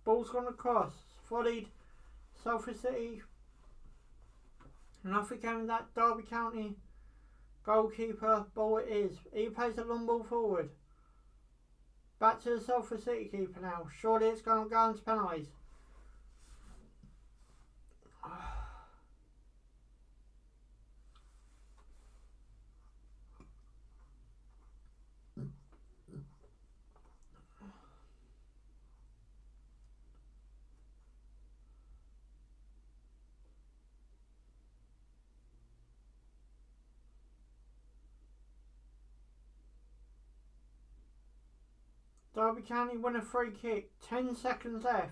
Ball's gone across, volleyed Salford City. Nothing came of that Derby County goalkeeper. Ball it is. He plays a long ball forward. Back to the Salford City keeper now. Surely it's going to go into penalties. Derby County win a free kick. 10 seconds left.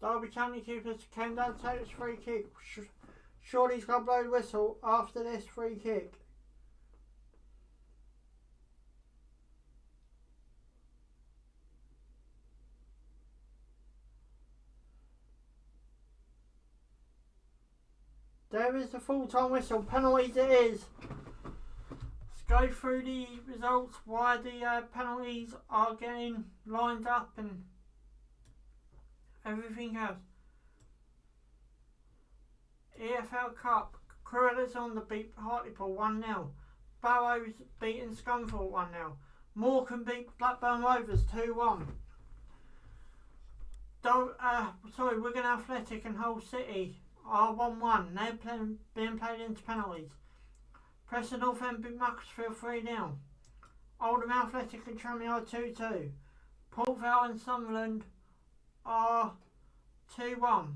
Derby County keeper came down to take this free kick. Surely he's going to blow the whistle after this free kick. There is the full-time whistle. Penalties it is. Let's go through the results, why the penalties are getting lined up and everything else. EFL Cup. Cruellers on the beat Hartlepool 1-0. Barrows beating Scunthorpe 1-0. Morecambe beat Blackburn Rovers 2-1. Wigan Athletic and Hull City are 1-1. They're being played into penalties. Preston North End beat Macclesfield 3-0. Oldham Athletic and Tranmere are 2-2. Port Vale and Sunderland are 2-1.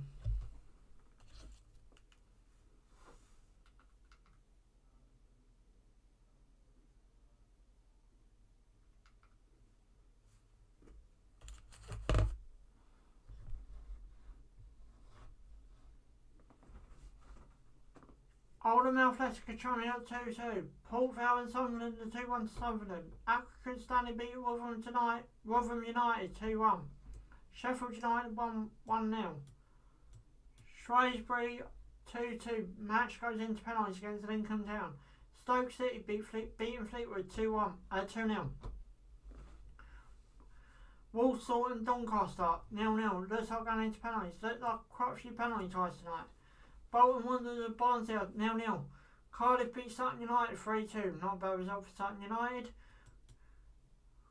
Oldham Athletic and Tranmere are 2-2. Port Vale and Sunderland are 2-1 to Sunderland. Accrington Stanley beat Rotherham United 2-1. Sheffield United 1-0. Shrewsbury 2-2. Match goes into penalties against Lincoln Town. Stoke City beating Fleetwood 2-0. Walsall and Doncaster 0-0. Looks like going into penalties. Looks like quite a few penalty tries tonight. Bolton Wanderers and Barnsley 0-0. Cardiff beat Sutton United 3-2. Not a bad result for Sutton United.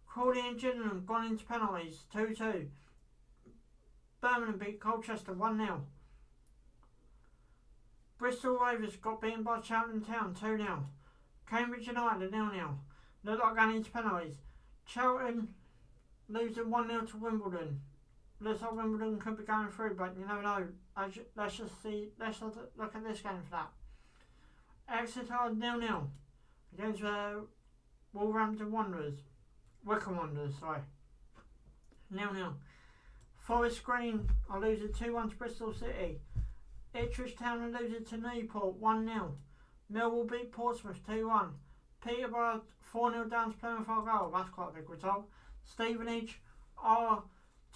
Crawley and Gillingham gone into penalties 2-2. Birmingham beat Colchester 1-0. Bristol Rovers got beaten by Cheltenham Town 2-0. Cambridge United 0-0. Look like going into penalties. Cheltenham losing 1-0 to Wimbledon. Looks like Wimbledon could be going through, but you never know. Let's look at this game for that. Exeter 0-0 against Wolverhampton Wanderers. Wycombe Wanderers, sorry. 0-0. Forest Green are losing 2-1 to Bristol City. Ipswich Town are losing to Newport 1-0. Millwall beat Portsmouth 2-1. Peterborough 4-0 down to Plymouth Argyle. That's quite a big result. Stevenage are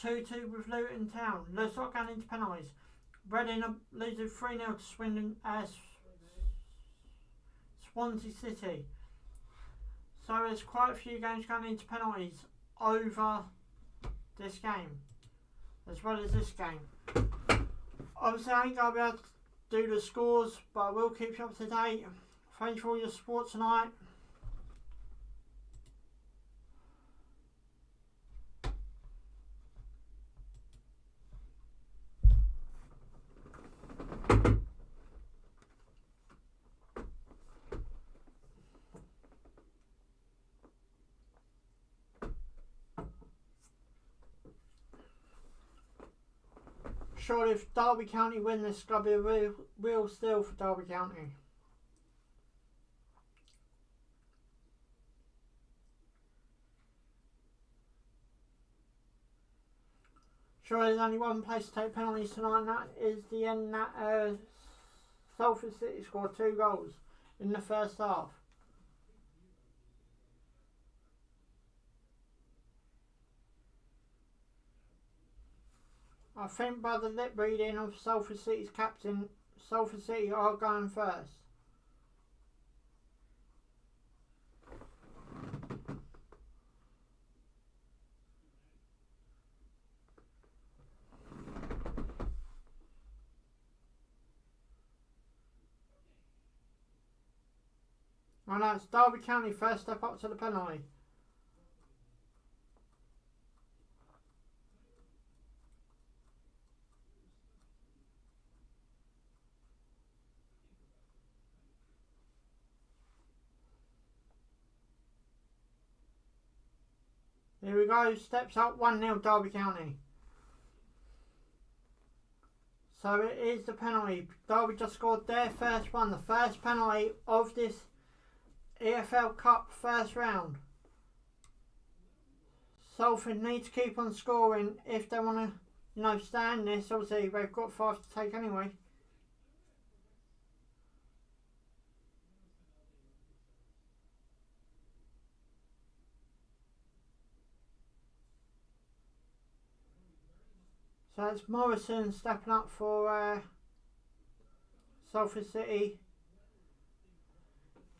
2-2 with Luton Town. Looks like going into penalties. Reading are losing 3-0 to Swansea City. So there's quite a few games going into penalties over this game, as well as this game. Obviously I ain't going to be able to do the scores, but I will keep you up to date. Thanks for all your support tonight. Surely if Derby County win this, it's going to be a real steal for Derby County. Surely there's only one place to take penalties tonight, and that is the end that Salford City scored 2 goals in the first half. I think by the lip reading of Salford City's captain, Salford City are going first. And that's Derby County first step up to the penalty. Here we go, steps up 1-0 Derby County. So it is the penalty. Derby just scored their first one, the first penalty of this EFL Cup first round. Salford need to keep on scoring if they want to, stand this. Obviously they've got 5 to take anyway. So it's Morrison stepping up for Salford City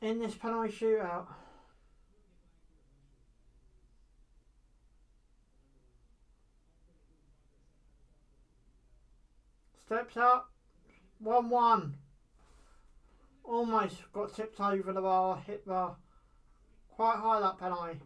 in this penalty shootout. Steps up, 1-1. Almost got tipped over the bar, hit bar. Quite high that penalty.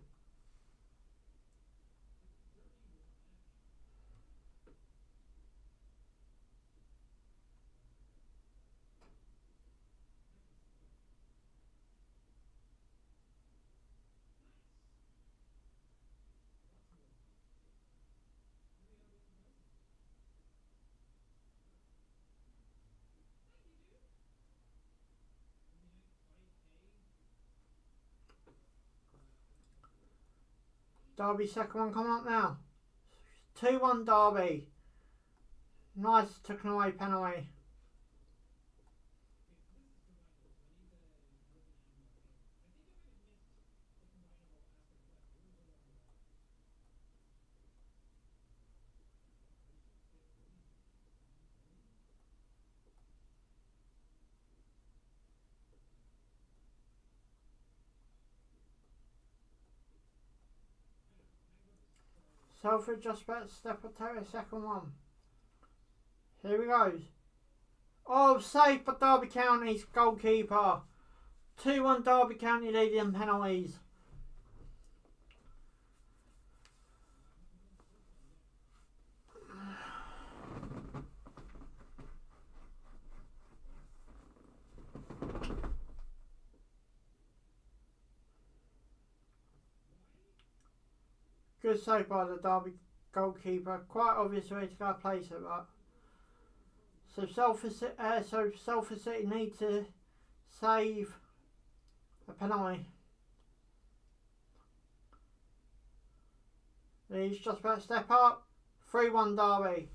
Derby second one coming up now. 2-1 Derby. Nice taken away penalty. Salford just about to step up to the second one. Here he goes. Oh, saved by Derby County's goalkeeper. 2-1 Derby County leading penalties. Good save by the Derby goalkeeper. Quite obvious way to go place it, but so Salford City need to save a penalty. He's just about to step up. 3-1 Derby.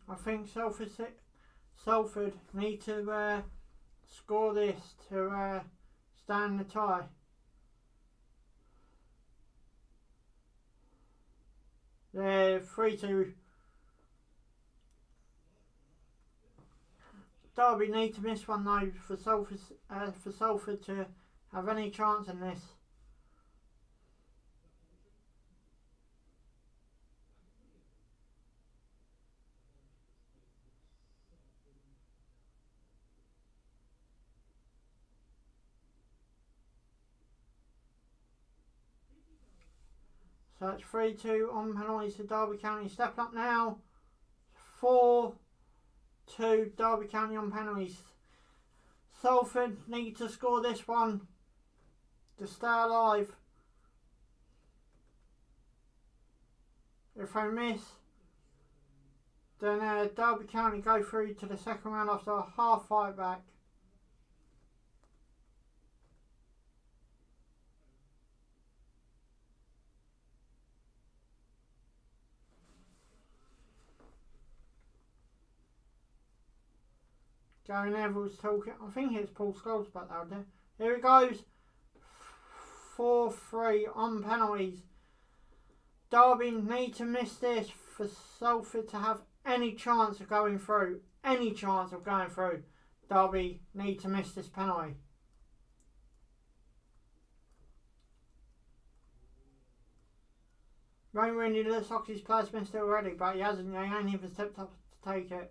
I think Salford need to score this to stand the tie. They're 3-2. Derby need to miss one though for Salford to have any chance in this. So it's 3-2 on penalties to Derby County. Stepping up now. 4-2 Derby County on penalties. Salford need to score this one to stay alive. If they miss, then Derby County go through to the second round after a half fight back. Gary Neville's talking. I think it's Paul Scholes back there. Here he goes. 4-3 on penalties. Derby need to miss this for Salford to have any chance of going through. Any chance of going through. Derby need to miss this penalty. Wayne Rooney looks like his player's missed it already, but he hasn't. He ain't even stepped up to take it.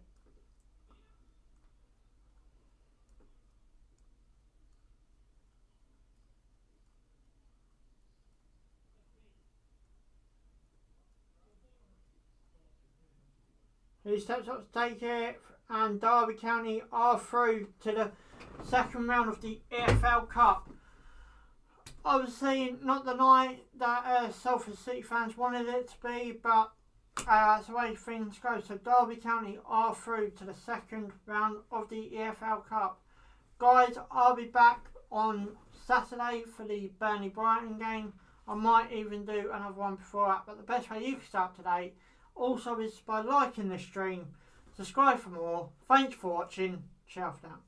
He steps up to take it, and Derby County are through to the second round of the EFL Cup. Obviously, not the night that Salford City fans wanted it to be, but that's the way things go. So Derby County are through to the second round of the EFL Cup. Guys, I'll be back on Saturday for the Burnley-Brighton game. I might even do another one before that, but the best way you can start today also is by liking this stream. Subscribe for more. Thanks for watching. Ciao for now.